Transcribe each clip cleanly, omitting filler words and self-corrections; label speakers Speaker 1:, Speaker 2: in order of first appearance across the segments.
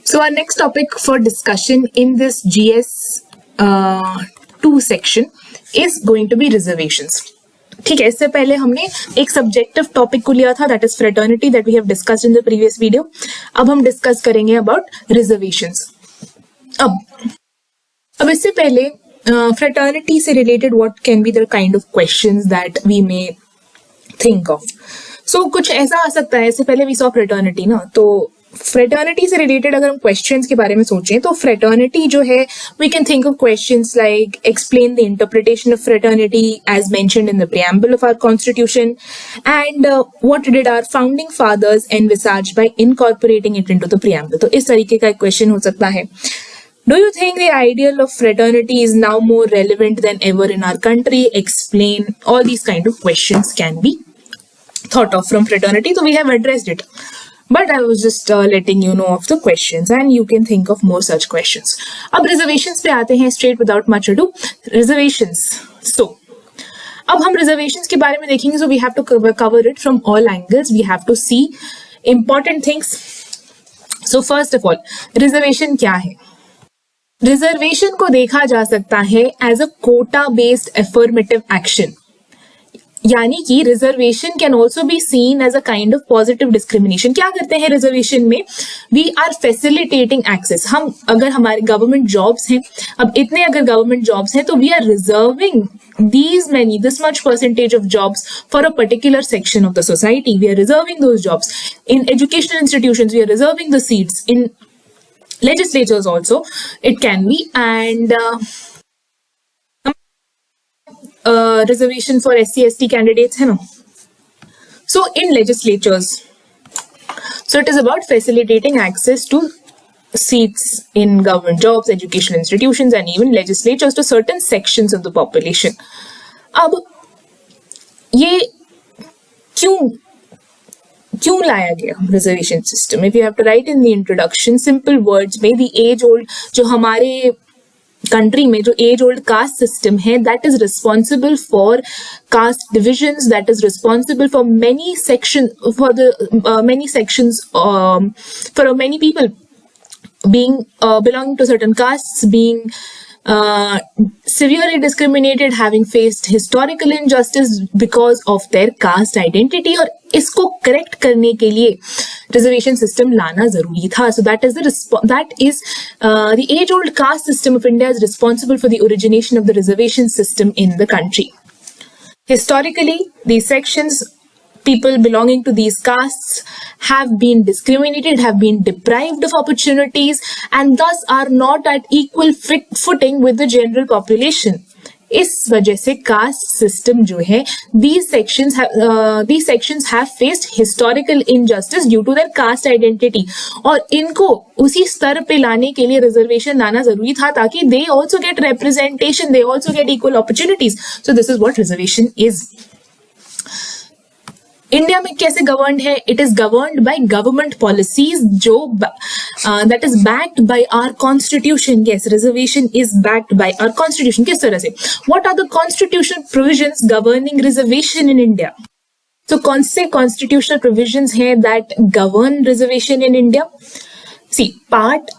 Speaker 1: So our next topic for discussion in this GS2 section is going to be reservations. ठीक है, इससे पहले हमने एक सब्जेक्टिव टॉपिक को लिया था, that is fraternity, that we have discussed in the previous video. अब हम डिस्कस करेंगे अबाउट रिजर्वेशंस. अब इससे पहले फ्रेटर्निटी से related what can be the kind of questions that we may think of. So कुछ ऐसा आ सकता है, इससे पहले वी सॉ फ्रेटर्निटी ना, तो फ्रेटर्निटी से रिलेटेड अगर हम क्वेश्चंस के बारे में सोचें तो फ्रेटर्निटी जो है, we can think of questions like explain the interpretation of fraternity as mentioned in the preamble of our constitution and what did our founding fathers envisage by incorporating it into the preamble. तो इस तरीके का एक question हो सकता है. Do you think the ideal of fraternity is now more relevant than ever in our country? Explain. All these kind of questions can be thought of from fraternity. So we have addressed it. But I was just letting you know of the questions and you can think of more such questions. अब reservations पे आते हैं straight without much ado. Reservations. So, अब हम reservations के बारे में देखेंगे. So we have to cover it from all angles. We have to see important things. So first of all, reservation क्या है? रिजर्वेशन को देखा जा सकता है as a quota based affirmative action, यानी कि reservation can also be seen as a kind of positive discrimination. क्या करते हैं रिजर्वेशन में? We are facilitating access. हम अगर हमारे गवर्नमेंट जॉब्स हैं, अब इतने अगर गवर्नमेंट जॉब्स हैं तो we are reserving this much percentage of jobs for a particular section of the society. We are reserving those jobs. In educational institutions, we are reserving the seats. In legislatures also it can be, and reservation for SC/ST candidates hai na. So in legislatures, so it is about facilitating access to seats in government jobs, educational institutions and even legislatures to certain sections of the population. अब ये क्यों लाया गया reservation system? If you have to write in the introduction simple words में, the age old, जो हमारे country में जो एज ओल्ड कास्ट सिस्टम है, that is responsible for caste divisions, that is responsible for many section, for the many sections, for many people being belonging to certain castes, being severely discriminated, having faced historical injustice because of their caste identity. और इसको correct करने के लिए reservation system लाना जरूरी था. So that is the age-old caste system of India is responsible for the origination of the reservation system in the country. Historically, these sections, people belonging to these castes have been discriminated, have been deprived of opportunities and thus are not at equal footing with the general population. इस वजह से caste system जो है, these sections have faced historical injustice due to their caste identity, और इनको उसी स्तर पे लाने के लिए रिजर्वेशन लाना जरूरी था ताकि they also get representation, they also get equal opportunities. So this is what reservation is. India में कैसे गवर्नड है? It is governed by government policies जो that is backed by our constitution. Yes, reservation is backed by our constitution. किस तरह से? What are the constitutional provisions governing reservation in India? तो कौन से कॉन्स्टिट्यूशनल प्रोविजंस हैं that govern reservation in India? See part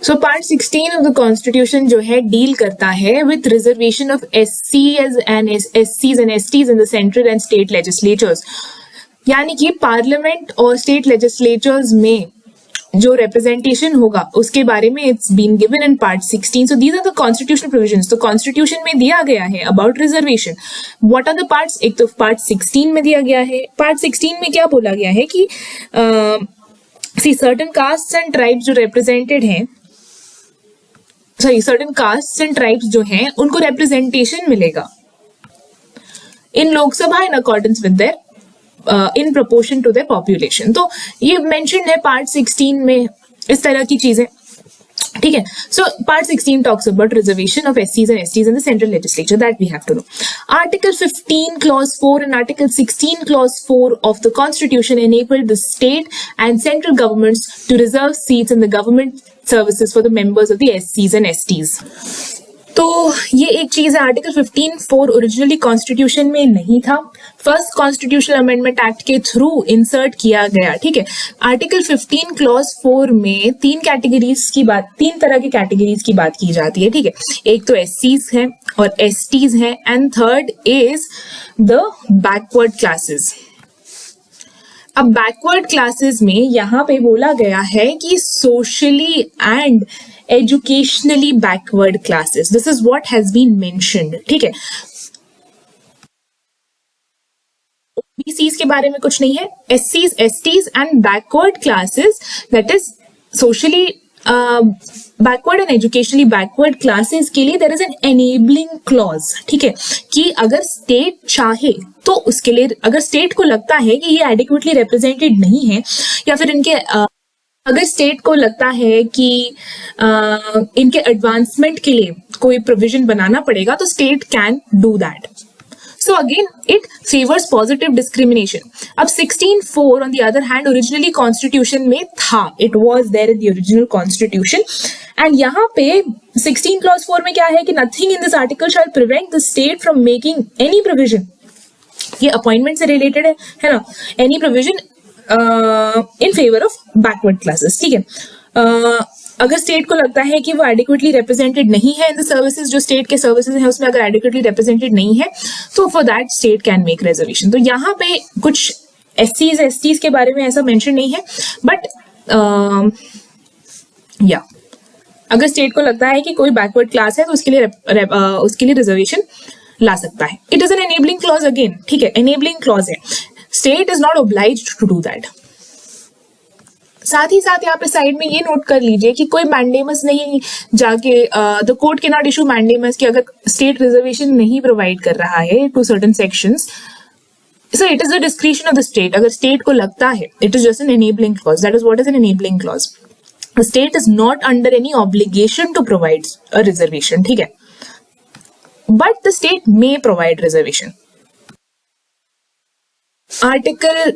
Speaker 1: 16 of the constitution जो है deal करता है with reservation of SCs and STs in the central and state legislatures, यानी कि पार्लियामेंट और स्टेट लेजिस्लेचर्स में जो रिप्रेजेंटेशन होगा उसके बारे में it's been given in part 16. So these are the constitutional provisions. तो कॉन्स्टिट्यूशन में दिया गया है about reservation. What are the parts? एक तो पार्ट 16 में दिया गया है. पार्ट 16 में क्या बोला गया है कि सर्टेन कास्ट्स एंड ट्राइब्स जो रिप्रेजेंटेड हैं, सर्टेन कास्ट्स एंड ट्राइब्स जो हैं उनको रिप्रेजेंटेशन मिलेगा in Lok Sabha in accordance with their in proportion to their population. तो ये मेंशन्ड है पार्ट 16 में इस तरह की चीजें. ठीक है. सो part 16 talks about reservation of SCs and STs in the central legislature, that we have to know. Article 15 clause 4 and article 16 clause 4 of the constitution enabled the state and central governments to reserve seats in the government services for the members of the SCs and STs. तो ये एक चीज है, article 15(4) originally constitution में नहीं था, first constitutional amendment act के through insert किया गया। ठीक है, आर्टिकल 15 क्लॉज 4 में तीन तरह की कैटेगरीज की बात की जाती है। ठीक है, एक तो एससीज है और एसटीज है, and third is the backward classes. अब बैकवर्ड क्लासेस में यहां पे बोला गया है कि socially and educationally backward classes, this is what has been mentioned. ठीक है, ओबीसीज के बारे में कुछ नहीं है, एससीज, STs and backward classes, that is socially backward and educationally backward classes के लिए there is an enabling clause. ठीक है, कि अगर स्टेट चाहे तो उसके लिए, अगर स्टेट को लगता है कि ये एडिक्वेटली रिप्रेजेंटेड नहीं है, या फिर इनके अगर स्टेट को लगता है कि इनके एडवांसमेंट के लिए कोई प्रोविजन बनाना पड़ेगा, तो state can do that. So again, it favors positive discrimination. अब 16(4) on the other hand originally constitution में था, it was there in the original constitution, and यहाँ पे 16 clause 4 में क्या है कि nothing in this article shall prevent the state from making any provision, ये अपॉइंटमेंट से रिलेटेड है ना, any provision in favour of backward classes. ठीक है, अगर स्टेट को लगता है कि वो एडिक्वेटली रिप्रेजेंटेड नहीं है इन द सर्विसेज, जो स्टेट के सर्विसेज हैं उसमें अगर एडिक्वेटली रिप्रेजेंटेड नहीं है, तो for that state can make reservation. तो यहाँ पे कुछ एससीज एसटीज के बारे में ऐसा मेंशन नहीं है, बट या अगर स्टेट को लगता है कि कोई बैकवर्ड क्लास है तो उसके लिए रिजर्वेशन ला सकता है। It is an enabling clause again. ठीक है, एनेबलिंग क्लॉज है, state is not obliged to do that. साथ ही साथ यहाँ पे साइड में ये नोट कर लीजिए कि कोई मैंडेमस नहीं जाके द कोर्ट के नॉट इशू मैंडेमस कि अगर स्टेट रिजर्वेशन नहीं प्रोवाइड कर रहा है to certain sections, so it is the discretion of the state. अगर स्टेट को लगता है, it is just an enabling clause, that is what is an enabling clause. The state is not under any obligation to provide a reservation. ठीक है, but the state may provide reservation. Article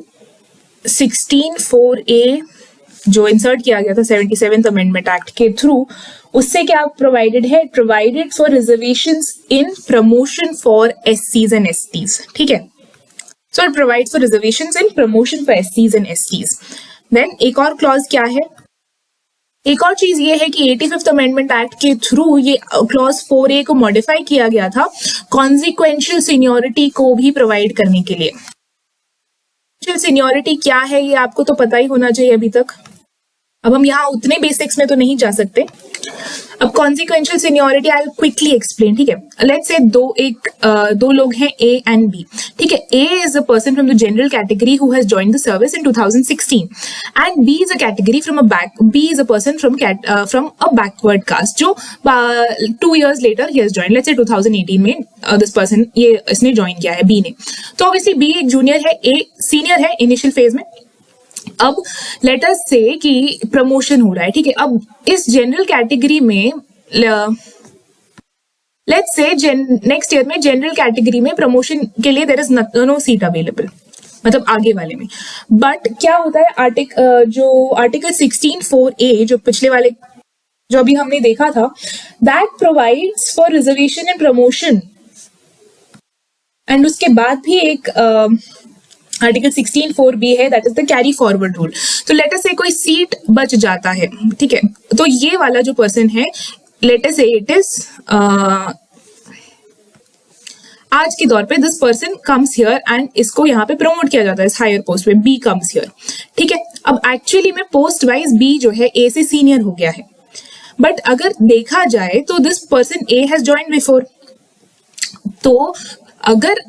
Speaker 1: 16(4)(a) जो insert किया गया था 77th amendment act के through, उससे क्या provided है, provided for reservations in promotion for एससीज एंड एसटीज। ठीक है, so it provides for reservations in promotion for एससीज एंड एसटीज। देन एक और क्लॉज क्या है, एक और चीज ये है कि 85th अमेंडमेंट एक्ट के थ्रू ये क्लॉज 4A को मॉडिफाई किया गया था कॉन्सिक्वेंशियल सीनियोरिटी को भी प्रोवाइड करने के लिए। सीनियोरिटी क्या है ये आपको तो पता ही होना चाहिए अभी तक, अब हम यहाँ उतने बेसिक्स में तो नहीं जा सकते। अब consequential seniority I will quickly explain. ठीक है, लेट्स से दो लोग हैं ए एंड बी। ठीक है, A is a person from the general category who has joined the service in 2016 and B is a category B is a person from a backward caste जो 2 years later he has joined. Let's say 2018 में this person इसने join किया है, B ने। तो obviously B एक junior है, a senior है इनिशियल फेज में। अब लेट अस से कि प्रमोशन हो रहा है। ठीक है, अब इस जनरल कैटेगरी में लेट्स से नेक्स्ट ईयर में जनरल कैटेगरी में प्रमोशन के लिए there is no seat available, मतलब आगे वाले में। बट क्या होता है, आर्टिकल 16(4)(a) जो पिछले वाले जो अभी हमने देखा था, that provides for reservation and promotion, and उसके बाद भी एक आर्टिकल 16(4)(b) है, that is the carry forward rule. तो लेट अस से कोई सीट बच जाता है, ठीक है, तो ये वाला जो पर्सन है, लेट अस से इट इज आज के दौर पे this person comes here and इसको यहाँ पे प्रमोट किया जाता है इस हायर पोस्ट पे, बी कम्स हियर। ठीक है, अब एक्चुअली में पोस्ट वाइज बी जो है ए से सीनियर हो गया है, बट अगर देखा जाए तो this person A has joined before. तो अगर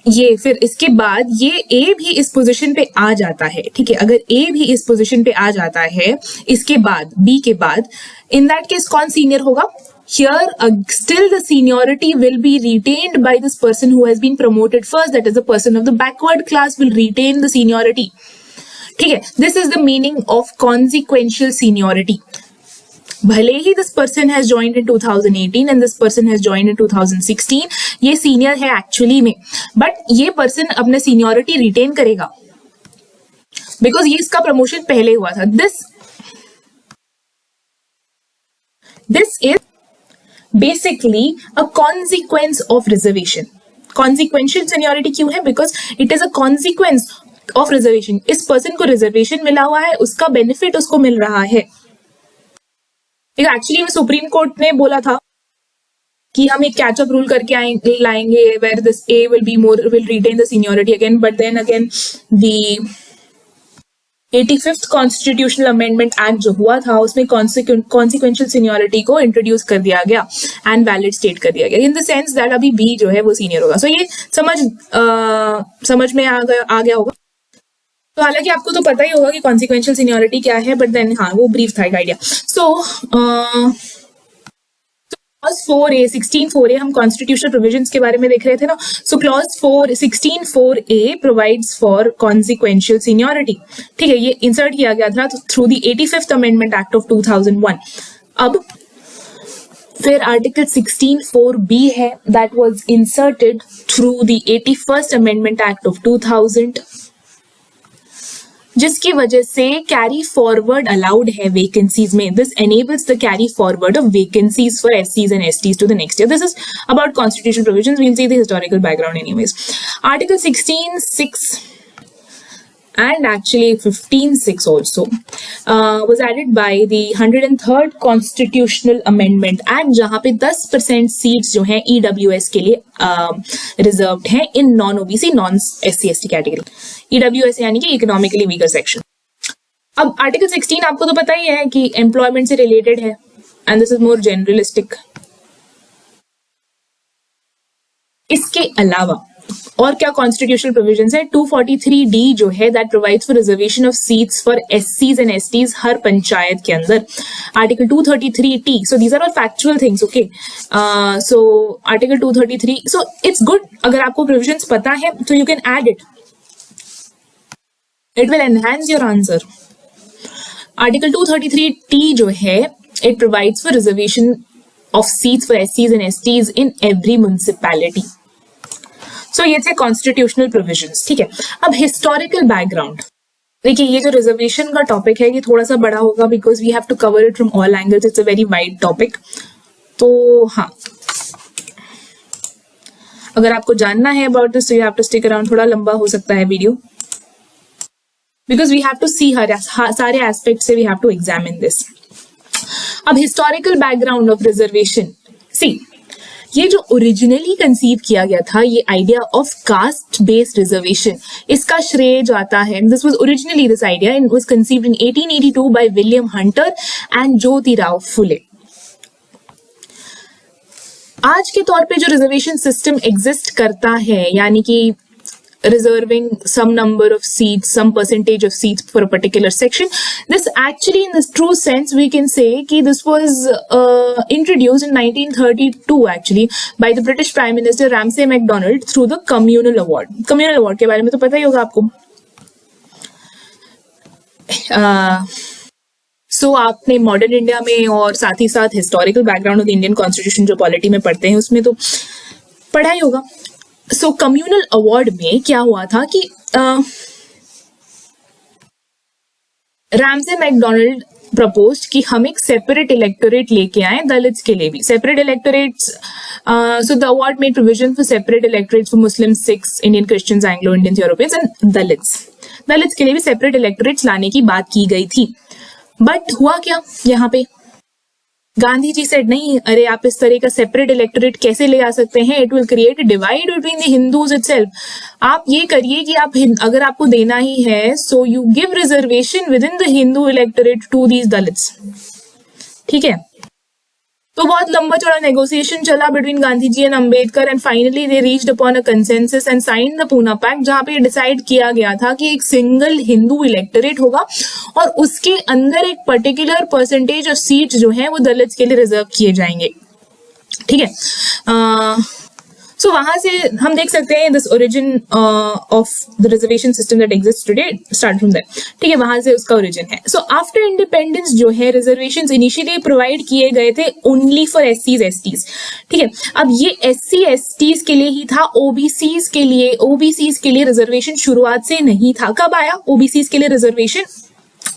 Speaker 1: ये फिर इसके बाद ये ए भी इस पोजीशन पे आ जाता है, ठीक है, अगर ए भी इस पोजीशन पे आ जाता है इसके बाद बी के बाद, इन दैट केस कौन सीनियर होगा? Here still the seniority will be retained by this person who has been promoted first, that is the person of the backward class will retain the seniority. ठीक है, this is the meaning of consequential seniority. भले ही this person has joined in 2018 and this person has joined in 2016, ये senior है actually में, but ये person अपना seniority retain करेगा because ये इसका promotion पहले हुआ था. This is basically a consequence of reservation. Consequential seniority क्यों है? Because it is a consequence of reservation. इस पर्सन को रिजर्वेशन मिला हुआ है, उसका बेनिफिट उसको मिल रहा है. एक्चुअली सुप्रीम कोर्ट ने बोला था कि हम एक कैचअप रूल करके लाएंगे where this a will retain the seniority again, but then again the 85th constitutional amendment act जो हुआ था उसमें कॉन्सिक्वेंशियल सीनियरिटी को इंट्रोड्यूस कर दिया गया एंड वैलिड स्टेट कर दिया गया इन द सेंस दैट अभी बी जो है वो सीनियर होगा. सो ये समझ में आ गया होगा. तो हालांकि आपको तो पता ही होगा कि कॉन्सिक्वेंशियल सीनियरिटी क्या है, बट देन हाँ वो ब्रीफ था एक आइडिया. सो क्लॉज 4A 16(4)A हम कॉन्स्टिट्यूशनल प्रोविजंस के बारे में देख रहे थे ना. So clause 16(4)A provides for consequential seniority. ठीक है, ये इंसर्ट किया गया था through the 85th amendment act of 2001. अब फिर आर्टिकल 16(4)B है that was inserted through the 81st amendment act of 2000, जिसकी वजह से कैरी फॉरवर्ड अलाउड है वैकेंसीज में. This enables the carry forward of vacancies for SCs and STs to the next year. This is about constitutional provisions. We will see the historical background anyways. Article 16(6) and actually 15(6) also was added by the 103rd Constitutional Amendment Act, जहां पे 10% seats जो हैं EWS के लिए reserved हैं in non OBC non SC/ST category. EWS यानी कि economically weaker section. अब आर्टिकल 16 आपको तो पता ही है कि एम्प्लॉयमेंट से रिलेटेड है एंड दिस इज मोर जनरलिस्टिक. इसके अलावा और क्या कॉन्स्टिट्यूशनल प्रोविजंस है? 243D जो है that provides for reservation of seats for SCs and STs हर पंचायत के अंदर. Article 233T. So these are all factual things. Okay, so article 233. So it's good अगर आपको प्रोविजंस पता है तो you can add it. It will enhance your answer. Article 233T जो है it provides for reservation of seats for SCs and STs in every municipality. So ये थे constitutional provisions. ठीक है, अब हिस्टोरिकल बैकग्राउंड. देखिए ये जो रिजर्वेशन का टॉपिक है ये थोड़ा सा बड़ा होगा because we have to cover it from all angles. It's a very wide topic. तो हाँ, अगर आपको जानना है अबाउट दिस तो you have to stick around. थोड़ा लंबा हो सकता है video because we have to see सारे एस्पेक्ट से we have to examine this. अब historical background of reservation. See, ये जो ओरिजिनली कंसीव किया गया था ये idea of caste based reservation, इसका श्रेय जाता है. This was originally this idea and was conceived in 1882 by William Hunter and Jyotirao Phule. आज के तौर पे जो रिजर्वेशन सिस्टम एग्जिस्ट करता है यानी कि reserving some number of seats, some percentage of seats for a particular section. This actually, in this true sense, we can say कि this was introduced in 1932 actually by the British Prime Minister Ramsay MacDonald through the Communal Award. Communal Award के बारे में तो पता ही होगा आपको. So आपने modern India में और साथ ही साथ historical background of Indian constitution जो पॉलिटी में पढ़ते हैं उसमें तो पढ़ा ही होगा. सो कम्युनल अवार्ड में क्या हुआ था कि रैमसे मैकडोनल्ड प्रपोज्ड कि हम एक सेपरेट इलेक्टोरेट लेके आए दलित्स के लिए भी. Separate electorates, so the award made provision for separate electorates for Muslim, Sikhs, Indian Christians, Anglo Indians, Europeans and Dalits के लिए भी सेपरेट इलेक्टोरेट्स लाने की बात की गई थी. बट हुआ क्या यहाँ पे? गांधी जी सेड नहीं, अरे आप इस तरह का सेपरेट इलेक्टोरेट कैसे ले आ सकते हैं? It will create a divide between the Hindus itself. आप ये करिए कि आप अगर आपको देना ही है so you give reservation within the Hindu electorate to these Dalits. ठीक है, तो बहुत लंबा चौड़ा नेगोशिएशन चला between Gandhi ji and Ambedkar and finally they reached upon a consensus and sign the Poona pact, जहां पे डिसाइड किया गया था कि एक सिंगल हिंदू इलेक्टोरेट होगा और उसके अंदर एक पर्टिकुलर परसेंटेज ऑफ सीट जो है वो दलित्स के लिए रिजर्व किए जाएंगे. ठीक है, सो वहां से हम देख सकते हैं this origin of the reservation system that exist today start from that. ठीक है, वहां से उसका ओरिजिन है. सो आफ्टर इंडिपेंडेंस जो है रिजर्वेशंस इनिशियली प्रोवाइड किए गए थे ओनली फॉर SCs STs. ठीक है, अब ये SC STs के लिए ही था. OBCs के लिए रिजर्वेशन शुरुआत से नहीं था. कब आया OBCs के लिए रिजर्वेशन?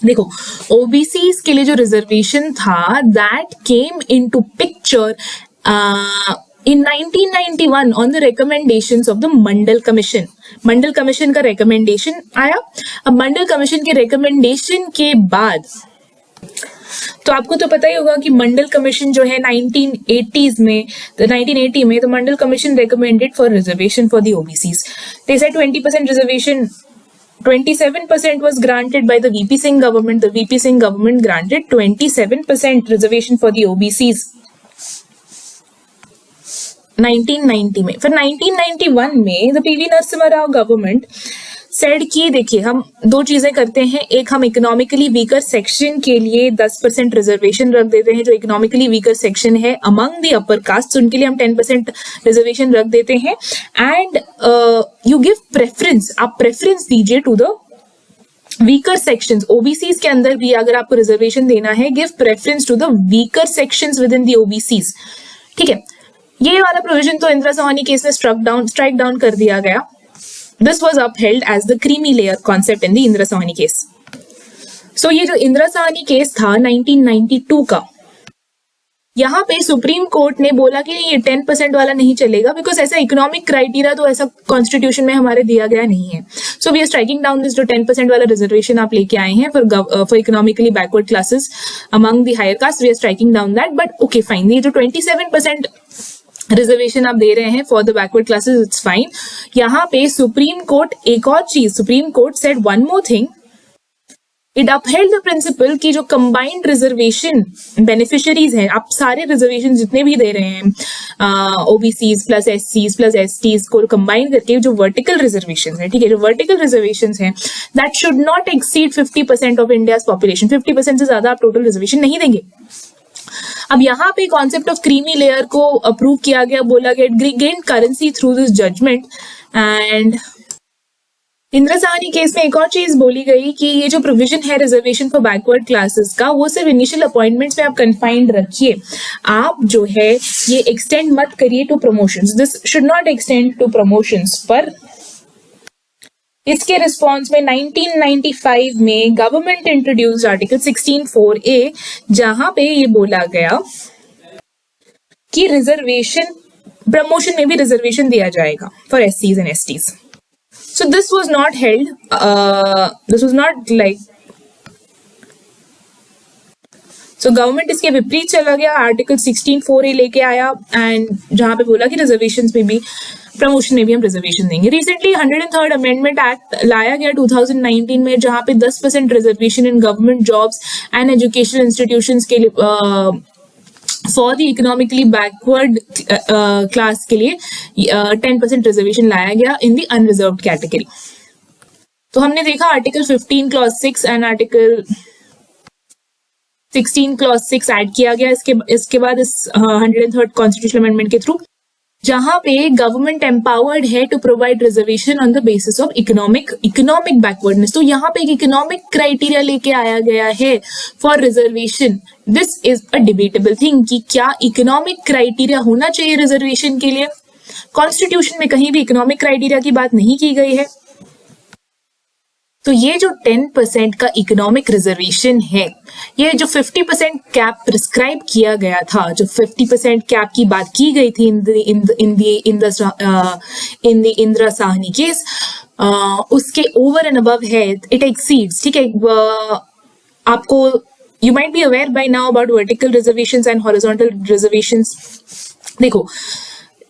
Speaker 1: देखो, OBCs के लिए जो रिजर्वेशन था that came into picture in 1991 on the recommendations of the Mandal commission, Mandal commission का रिकमेंडेशन आया। अब मंडल कमीशन के रिकमेंडेशन के बाद तो आपको तो पता ही होगा कि मंडल कमीशन जो है 1980 में तो Mandal commission recommended for reservation for the OBCs. They said 20% reservation, 27% was granted by the VP Singh government. The VP Singh government granted 27% reservation for the OBCs 1990 में। फिर 1991 में the PV Narasimha Rao government said कि देखिए हम दो चीजें करते हैं, एक हम इकोनॉमिकली वीकर सेक्शन के लिए 10% रिजर्वेशन रख देते हैं, जो इकोनॉमिकली वीकर सेक्शन है अमंग द अपर कास्ट, उनके लिए हम 10% रिजर्वेशन रख देते हैं। एंड यू गिव प्रेफरेंस, आप प्रेफरेंस दीजिए to the weaker sections. OBCs के अंदर भी अगर आपको रिजर्वेशन देना है, give preference to the weaker sections within the OBCs. ठीक है, ये वाला प्रोविजन तो इंदिरा सोहानी केस में स्ट्राइक डाउन कर दिया गया। This was upheld as the creamy layer concept in the Indira Sawhney case. So ये जो इंदिरा सोहानी केस था 1992 का, यहाँ पे सुप्रीम कोर्ट ने बोला कि ये 10% वाला नहीं चलेगा, बिकॉज ऐसा इकोनॉमिक क्राइटेरिया तो ऐसा कॉन्स्टिट्यूशन में हमारे दिया गया नहीं है। So we are striking down this, जो 10% वाला रिजर्वेशन आप लेके आए हैं for economically backward classes among the higher caste, we are striking down that. But okay fine, ये जो 27% रिजर्वेशन आप दे रहे हैं for the backward classes, it's fine. यहाँ पे सुप्रीम कोर्ट एक और चीज, supreme court said one more thing, it upheld the principle कि जो कंबाइंड रिजर्वेशन बेनिफिशियरीज हैं, आप सारे रिजर्वेशन जितने भी दे रहे हैं ओबीसीज प्लस एससीज प्लस एसटीज को कंबाइन करके जो वर्टिकल रिजर्वेशन है, ठीक है, जो वर्टिकल रिजर्वेशन है, that should not exceed 50% of India's population. 50% से ज्यादा आप टोटल रिजर्वेशन नहीं देंगे। अब यहाँ पे कॉन्सेप्ट ऑफ क्रीमी लेयर को अप्रूव किया गया, बोला गया it gain currency through this judgement. And Indira Sawhney case में एक और चीज बोली गई कि ये जो प्रोविजन है रिजर्वेशन फॉर बैकवर्ड क्लासेस का, वो सिर्फ इनिशियल अपॉइंटमेंट्स में आप कन्फाइंड रखिए, आप जो है ये एक्सटेंड मत करिए to promotions. This should not extend to promotions. पर इसके रिस्पॉन्स में 1995 में गवर्नमेंट इंट्रोड्यूस्ड आर्टिकल 16(4)A, जहां पे ये बोला गया कि रिजर्वेशन प्रमोशन में भी रिजर्वेशन दिया जाएगा फॉर एससीज and STs. So this was not held, this was not like, so government इसके विपरीत चला गया, आर्टिकल 16(4)A लेके आया एंड जहां पे बोला कि रिजर्वेशन में भी, प्रमोशन में भी हम रिजर्वेशन देंगे। रिसेंटली 103rd अमेंडमेंट एक्ट लाया गया 2019 में, जहां पे 10% reservation in government jobs and educational institutions के लिए for the economically backward class के लिए 10% रिजर्वेशन लाया गया इन द अनरिजर्व्ड कैटेगरी। तो हमने देखा article 15 clause 6 and article 16 clause 6 add किया गया इसके बाद इस 103rd कॉन्स्टिट्यूशनल अमेंडमेंट के थ्रू, जहां पे गवर्नमेंट एम्पावर्ड है to provide reservation on the basis of economic backwardness. तो यहाँ पे एक इकोनॉमिक क्राइटेरिया लेके आया गया है for reservation. This is a debatable thing कि क्या इकोनॉमिक क्राइटेरिया होना चाहिए रिजर्वेशन के लिए। कॉन्स्टिट्यूशन में कहीं भी इकोनॉमिक क्राइटेरिया की बात नहीं की गई है। तो ये जो 10% का इकोनॉमिक रिजर्वेशन है, ये जो 50% कैप प्रिस्क्राइब किया गया था, जो 50% कैप की बात की गई थी in the Indira Sawhney case, उसके ओवर एंड अबव है, इट एक्सीड्स। ठीक है, आपको you might be aware by now about vertical reservations and horizontal reservations. देखो,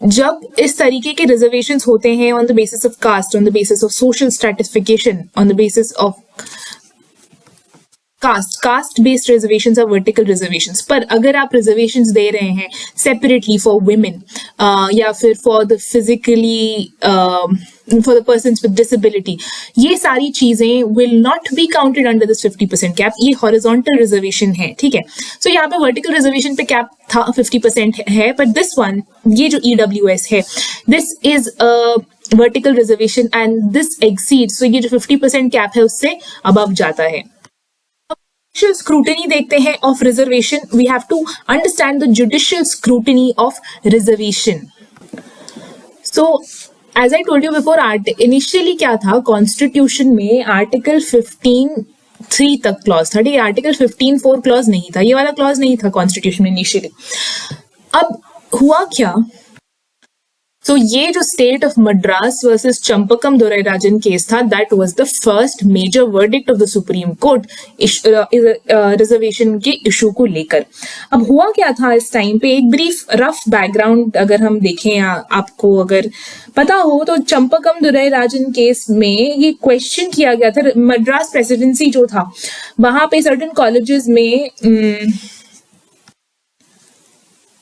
Speaker 1: जब इस तरीके के रिजर्वेशंस होते हैं on the basis of caste, on the basis of social stratification, on the basis of caste based reservations और vertical reservations, पर अगर आप रिजर्वेशंस दे रहे हैं सेपरेटली फॉर वुमेन या फिर for the physically for the persons with disability, ये सारी चीजें will not be counted under this 50% cap. ये हॉरिजॉन्टल रिजर्वेशन है, ठीक है। सो यहाँ पे वर्टिकल रिजर्वेशन पे कैप था 50% है, पर दिस वन, ये जो EWS है, this is a vertical reservation and this exceeds, so ये जो 50% कैप है उससे अबव जाता है। Judicial scrutiny देखते हैं of reservation. We have to understand the judicial scrutiny of reservation. So, as I told you before, initially क्या था कॉन्स्टिट्यूशन में, आर्टिकल 15(3) तक क्लॉज था, ठीक है, आर्टिकल 15(4) क्लॉज नहीं था, ये वाला क्लॉज नहीं था कॉन्स्टिट्यूशन में इनिशियली। अब हुआ क्या, तो ये जो state of Madras versus Champakam Dorairajan case था, that was the first major verdict of the supreme Court reservation के इशू को लेकर। अब हुआ क्या था इस टाइम पे, एक ब्रीफ रफ बैकग्राउंड अगर हम देखें, आपको अगर पता हो तो चंपकम दोराईराजन केस में ये क्वेश्चन किया गया था, मद्रास प्रेसिडेंसी जो था वहां पे सर्टेन कॉलेजेस में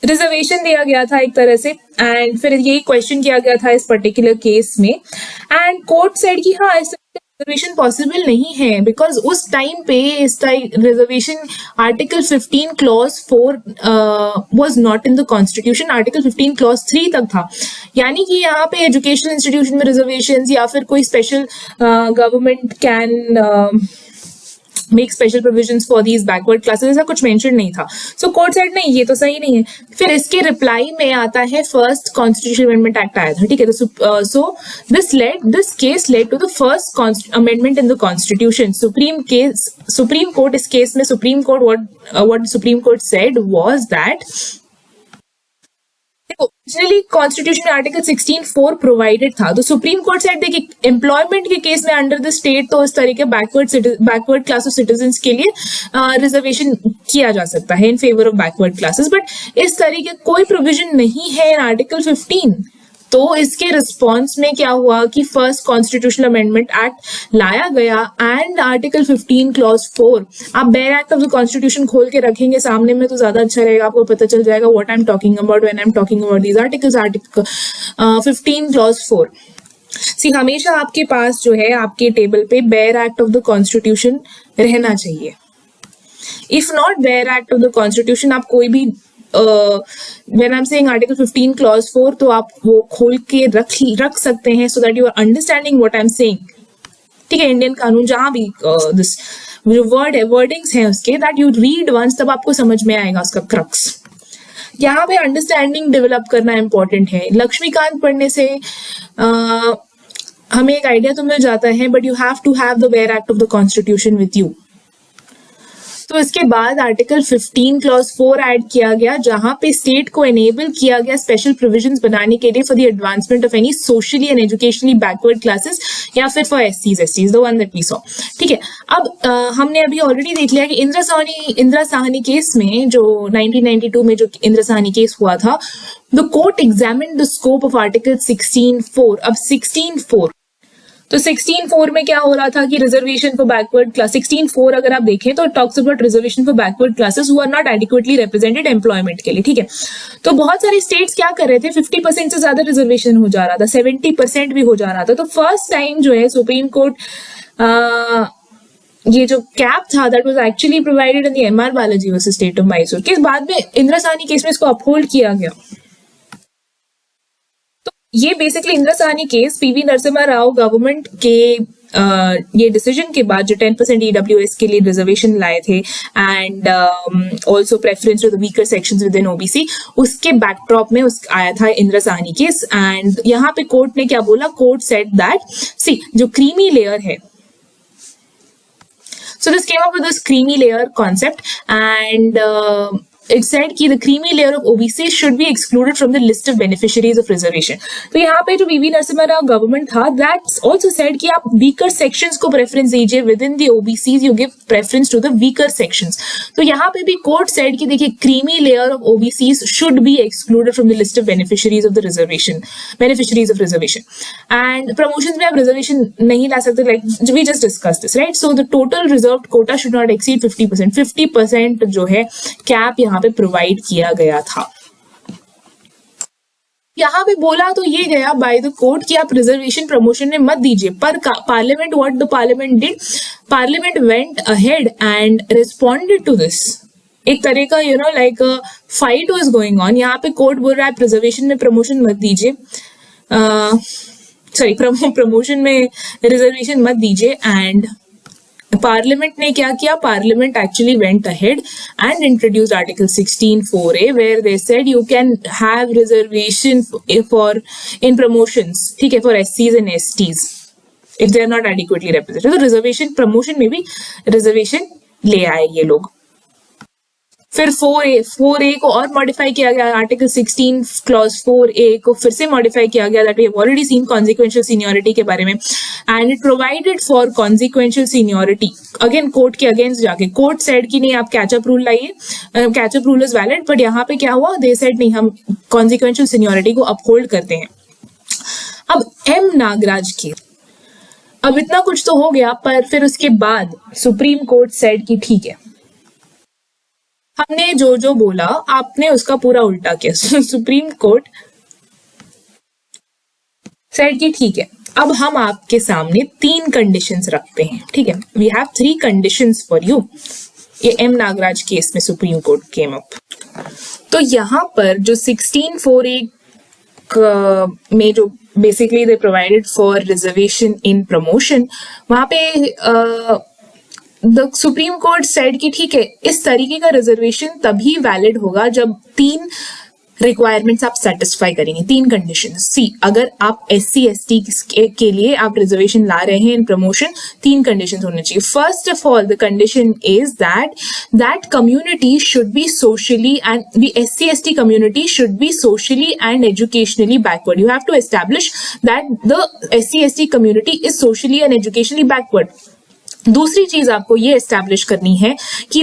Speaker 1: रिजर्वेशन दिया गया था एक तरह से, एंड फिर यही क्वेश्चन किया गया था इस पर्टिकुलर केस में, एंड कोर्ट सेड कि हाँ ऐसा रिजर्वेशन पॉसिबल नहीं है, बिकॉज उस टाइम पे इस reservation article 15 clause 4 was not in the constitution, article 15 clause 3 तक था। यानी कि यहाँ पे एजुकेशनल इंस्टीट्यूशन में रिजर्वेशन या फिर कोई special government can make special provisions for these backward classes, ऐसा कुछ मेंशन नहीं था। सो कोर्ट सेड नहीं, ये तो सही नहीं है। फिर इसके रिप्लाई में आता है फर्स्ट कॉन्स्टिट्यूशन अमेंडमेंट एक्ट आया था, ठीक है। So this case led to the first amendment in the constitution. Supreme court इस केस में supreme court what supreme court said was that originally constitution में आर्टिकल 16(4) प्रोवाइडेड था, तो सुप्रीम कोर्ट सेड देखिए एम्प्लॉयमेंट के केस में under the state तो इस तरह के बैकवर्ड क्लास ऑफ सिटीजन्स के लिए रिजर्वेशन किया जा सकता है in favour of backward classes, but इस तरीके कोई प्रोविजन नहीं है इन आर्टिकल 15। तो इसके रिस्पॉन्स में क्या हुआ कि फर्स्ट कॉन्स्टिट्यूशनल अमेंडमेंट एक्ट लाया गया एंड आर्टिकल 15 क्लॉज 4, आप bear act of the constitution खोल के रखेंगे सामने में तो ज्यादा अच्छा रहेगा, आपको पता चल जाएगा what I am talking about when I am talking about these articles. Article 15 clause 4 सी हमेशा आपके पास जो है आपके टेबल पे bear act of the constitution रहना चाहिए। If not bear act of the constitution, आप कोई भी when I'm saying article 15 clause 4 तो आप वो खोल के रख सकते हैं so that you are understanding what I'm saying, ठीक है। इंडियन कानून जहां भी दिस जो वर्ड है वर्डिंग्स हैं उसके that you read once, तब आपको समझ में आएगा उसका क्रक्स। यहाँ पे अंडरस्टैंडिंग डेवलप करना इंपॉर्टेंट है। लक्ष्मीकांत पढ़ने से हमें एक आइडिया तो मिल जाता है, but you have to have the bare act of the constitution with you. तो इसके बाद आर्टिकल 15 क्लॉज 4 ऐड किया गया, जहां पे स्टेट को एनेबल किया गया स्पेशल प्रोविजंस बनाने के लिए for the advancement of any socially and educationally backward classes या फिर फॉर एससीज the one that we saw, ठीक है। अब हमने अभी ऑलरेडी देख लिया कि इंदिरा साहनी केस में जो 1992 में जो इंदिरा साहनी केस हुआ था, the court examined the scope of article 16(4). अब 16(4) तो 16(4) में क्या हो रहा था कि रिजर्वेशन फॉर बैकवर्ड क्लास, 16(4) अगर आप देखें तो talks about reservation for backward classes who are not adequately represented employment के लिए, ठीक है। तो बहुत सारे स्टेट्स क्या कर रहे थे, 50% से ज्यादा रिजर्वेशन हो जा रहा था, 70% भी हो जा रहा था। तो फर्स्ट टाइम जो है सुप्रीम कोर्ट ये जो कैप था that was actually provided in the MR Balaji versus state of Mysore case, बाद में इंदिरा साहनी केस में इसको अपहोल्ड किया गया। ये basically Indira Sahni case PV Narasimha Rao government के ये डिसीजन के बाद जो 10% ईडब्ल्यूएस के लिए रिजर्वेशन लाए थे and also preference to the weaker sections within OBC, उसके बैकड्रॉप में आया था इंदिरा साहनी केस। एंड यहाँ पे कोर्ट ने क्या बोला, कोर्ट सेड दैट सी जो क्रीमी लेयर है, so this came up with this creamy layer concept and it said कि the creamy layer of OBC should be excluded from the list of beneficiaries of reservation। तो यहाँ पे जो वीवी Narasimha Rao government था that also said कि आप weaker sections को preference दीजिए, within the OBCs you give preference to the weaker sections। तो यहाँ पे भी court said कि देखिए creamy layer of OBCs should be excluded from the list of beneficiaries of the reservation, beneficiaries of reservation। and promotions में आप reservation नहीं ला सकते, like we just discussed this, right? So the total reserved quota should not exceed 50%। 50% जो है cap यहाँ पे provide किया गया था। यहाँ पे बोला तो ये गया बाय द कोर्ट कि आप रिजर्वेशन प्रमोशन में मत दीजिए, पर parliament what the parliament did, parliament went ahead and responded to this. एक तरह का you know like fight was going on. यहाँ पे कोर्ट बोल रहा है रिजर्वेशन में प्रमोशन मत दीजिए, सॉरी प्रमोशन में रिजर्वेशन मत दीजिए। एंड पार्लियामेंट ने क्या किया, parliament actually went ahead and introduced article 16(4)(a) where they said you can have reservation for in promotions, ठीक है, फॉर एससीज and STs if they are not adequately represented. तो रिजर्वेशन प्रमोशन में भी reservation ले आए ये लोग। फिर 4A को और मॉडिफाई किया गया, आर्टिकल 16 क्लॉज 4A को फिर से मॉडिफाई किया गया, that we have already seen consequential seniority के बारे में, and it provided for consequential seniority again court के अगेंस्ट जाके। कोर्ट सेड कि नहीं आप कैचअप रूल लाइए, catch up rule is valid, but यहाँ पे क्या हुआ, दे सेड नहीं हम कॉन्सिक्वेंशियल सीनियरिटी को अपहोल्ड करते हैं। अब एम नागराज की, अब इतना कुछ तो हो गया, पर फिर उसके बाद सुप्रीम कोर्ट सेड कि ठीक है, हमने जो जो बोला आपने उसका पूरा उल्टा किया। सुप्रीम कोर्ट सेड कि ठीक है, अब हम आपके सामने 3 कंडीशंस रखते हैं, ठीक है, we have 3 conditions for you. ये एम नागराज केस में सुप्रीम कोर्ट केम अप। तो यहाँ पर जो 16(4)(a) में जो basically they provided for reservation in promotion, वहां पे द सुप्रीम कोर्ट सेड कि ठीक है, इस तरीके का रिजर्वेशन तभी वैलिड होगा जब 3 रिक्वायरमेंट्स आप सेटिस्फाई करेंगे, 3 कंडीशन। सी, अगर आप SC ST के लिए आप रिजर्वेशन ला रहे हैं इन प्रमोशन, 3 कंडीशन होने चाहिए। First of all the condition is that community should be socially and the SC ST community should be socially and educationally backward. You have to establish that the SC ST community is socially and educationally backward. दूसरी चीज आपको ये establish करनी है कि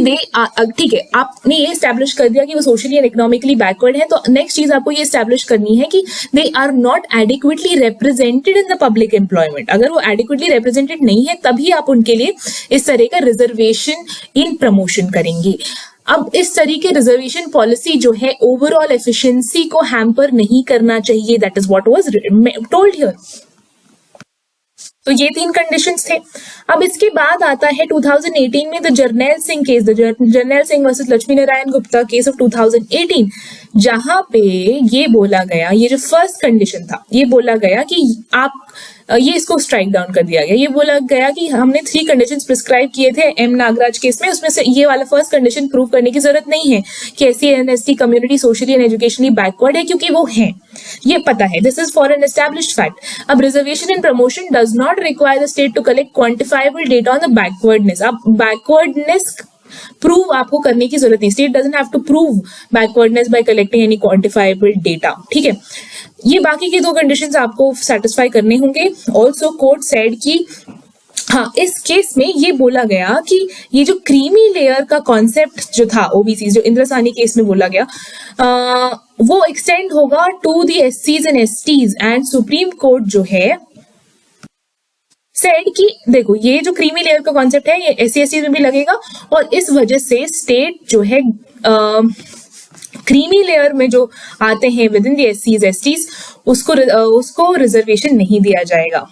Speaker 1: ठीक है, आपने ये एस्टैब्लिश कर दिया कि वो सोशली एंड इकोनॉमिकली बैकवर्ड है, तो नेक्स्ट चीज आपको ये एस्टैब्लिश करनी है कि they are not adequately represented in the public employment. अगर वो एडिक्वेटली रिप्रेजेंटेड नहीं है तभी आप उनके लिए इस तरह का रिजर्वेशन इन प्रमोशन करेंगे। अब इस तरीके रिजर्वेशन पॉलिसी जो है ओवरऑल एफिशिएंसी को हैम्पर नहीं करना चाहिए, that is what was told here. तो ये 3 कंडीशंस थे। अब इसके बाद आता है 2018 में the Jarnail Singh case, the Jarnail Singh versus Lakshmi Narayan Gupta case of 2018, जहां पे ये बोला गया, ये जो फर्स्ट कंडीशन था, ये बोला गया कि आप ये इसको स्ट्राइक डाउन कर दिया गया। ये बोला गया कि हमने 3 कंडीशंस प्रिस्क्राइब किए थे एम नागराज केस में, उसमें से ये वाला फर्स्ट कंडीशन प्रूव करने की जरूरत नहीं है कि SC and ST community socially and educationally backward है, क्योंकि वो है, ये पता है, this is for an established fact. अब reservation in promotion does not require the state to collect quantifiable data on the backwardness. अब बैकवर्डनेस प्रूव आपको करने की जरूरत नहीं, state doesn't have to prove backwardness by collecting any quantifiable data, ठीक है। ये बाकी के 2 कंडीशंस आपको सेटिस्फाई करने होंगे। ऑल्सो कोर्ट सेड कि हाँ, इस केस में ये बोला गया कि ये जो क्रीमी लेयर का कॉन्सेप्ट जो था ओबीसी, जो इंद्रासानी केस में बोला गया, वो एक्सटेंड होगा to the SCs and STs, and supreme court जो है सेड कि देखो ये जो क्रीमी लेयर का कॉन्सेप्ट है ये SC ST में भी लगेगा, और इस वजह से स्टेट जो है क्रीमी लेयर में जो आते हैं with in the SCs STs उसको रिजर्वेशन नहीं दिया जाएगा।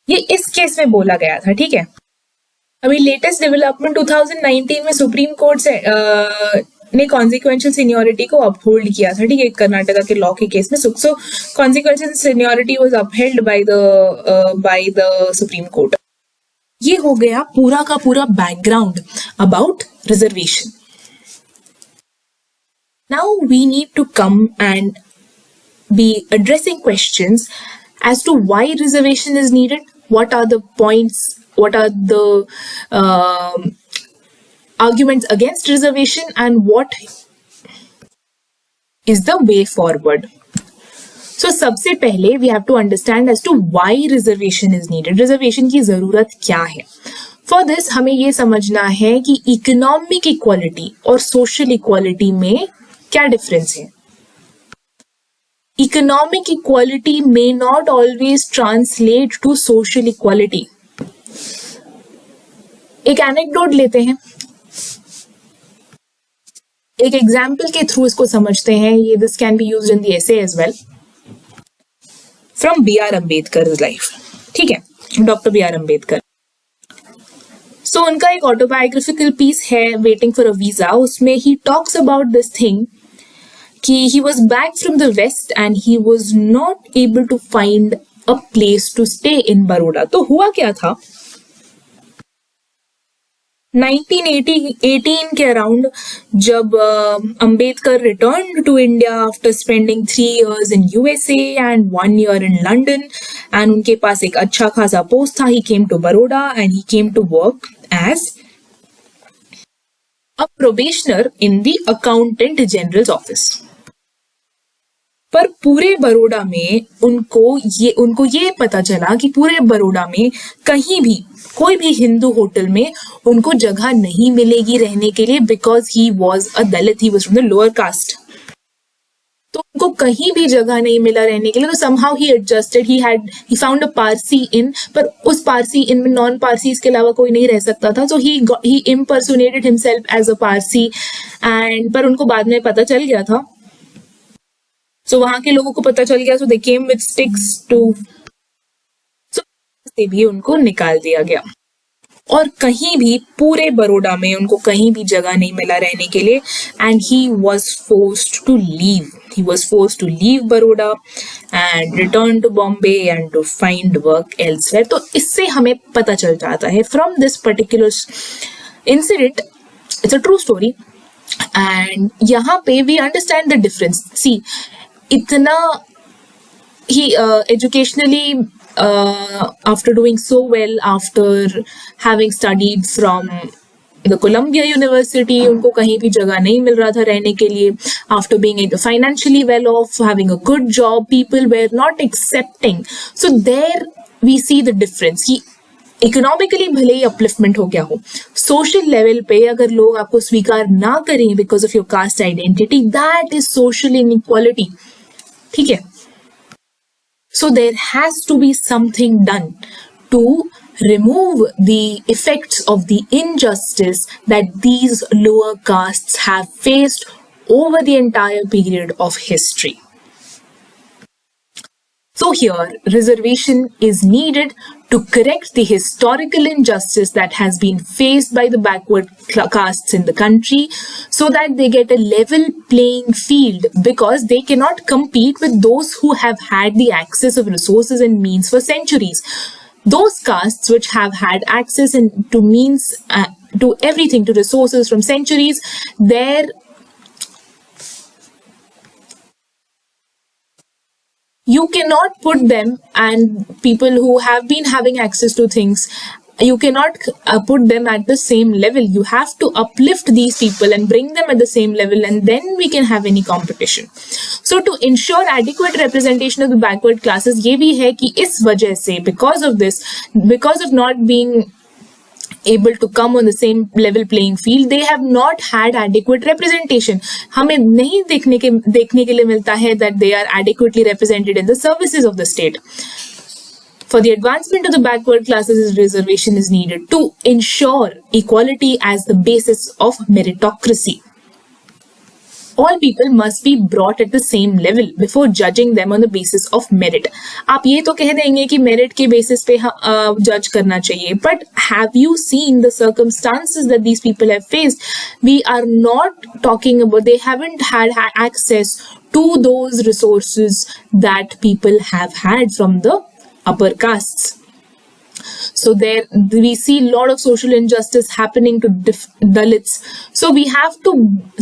Speaker 1: ये इस केस में बोला गया था, ठीक है। अभी लेटेस्ट डेवलपमेंट 2019 में सुप्रीम कोर्ट से ने कॉन्सिक्वेंशियल सीनियरिटी को अपहोल्ड किया था, ठीक है, कर्नाटका के लॉ के केस में। So consequential seniority was upheld by the supreme court. ये हो गया पूरा का पूरा background about reservation. Now we need to come and be addressing questions as to why reservation is needed, what are the points, what are the arguments against reservation, and what is the way forward. So सबसे पहले we have to understand as to why reservation is needed. Reservation की जरूरत क्या है? For this हमें ये समझना है कि इकोनॉमिक इक्वालिटी और सोशल इक्वालिटी में क्या डिफरेंस है। Economic equality may not always translate to social equality. एक एनेक्डोट लेते हैं, एक एग्जाम्पल के थ्रू इसको समझते हैं। ये this can be used in the essay as well. From B.R. Ambedkar life, ठीक है, डॉक्टर B.R. अम्बेडकर। सो उनका एक ऑटोबायोग्राफिकल पीस है वेटिंग फॉर अ वीजा, उसमें ही टॉक्स अबाउट दिस थिंग कि he was back from the west and he was not able to find a place to stay in Baroda. तो हुआ क्या था, 1918 के अराउंड जब Ambedkar return to India after spending 3 years in USA and 1 year in London, and उनके पास एक अच्छा खासा पोस्ट था, he came to Baroda and he came to work as. अब probationer in the accountant general office. पर पूरे बड़ौदा में उनको ये पता चला कि पूरे बड़ौदा में कहीं भी कोई भी हिंदू होटल में उनको जगह नहीं मिलेगी रहने के लिए, because he was a Dalit, he was from the lower caste. तो उनको कहीं भी जगह नहीं मिला रहने के लिए, तो somehow he adjusted, he found a Parsi inn, पर उस पारसी इन में नॉन पारसीज के अलावा कोई नहीं रह सकता था, so he impersonated himself as a Parsi and, पर उनको बाद में पता चल गया था, सो वहां के लोगों को पता चल गया, सो दे केम विद स्टिक्स टू, सो से भी उनको निकाल दिया गया। और कहीं भी पूरे बड़ौदा में उनको कहीं भी जगह नहीं मिला रहने के लिए, and he was forced to leave Baroda and return to Bombay and to find work elsewhere. तो इससे हमें पता चल जाता है from this particular incident, it's a true story, and यहाँ पे we understand the difference. See, इतना ही educationally, after doing so well, after having studied from the Columbia University, उनको कहीं भी जगह नहीं मिल रहा था रहने के लिए, after being financially well off, having a good job, people were not accepting. So there we see the difference कि इकोनॉमिकली भले ही अपलिफ्टमेंट हो गया हो, सोशल लेवल पे अगर लोग आपको स्वीकार ना करें because of your caste identity, that is social inequality. ठीक है, so there has to be something done to remove the effects of the injustice that these lower castes have faced over the entire period of history. So here, reservation is needed to correct the historical injustice that has been faced by the backward castes in the country, so that they get a level playing field, because they cannot compete with those who have had the access of resources and means for centuries. Those castes which have had access to means, to everything, to resources from centuries, you cannot put them, and people who have been having access to things, you cannot put them at the same level. You have to uplift these people and bring them at the same level, and then we can have any competition. So to ensure adequate representation of the backward classes, ये भी है कि इस वजह से, because of this, because of not being able to come on the same level playing field, they have not had adequate representation. हमें नहीं देखने के लिए मिलता है that they are adequately represented in the services of the state. For the advancement of the backward classes, reservation is needed to ensure equality as the basis of meritocracy. All people must be brought at the same level before judging them on the basis of merit. आप ये तो कह देंगे कि merit के basis पे judge करना चाहिए, but have you seen the circumstances that these people have faced? We are not talking about, they haven't had access to those resources that people have had from the upper castes. So there we see a lot of social injustice happening to Dalits. So we have to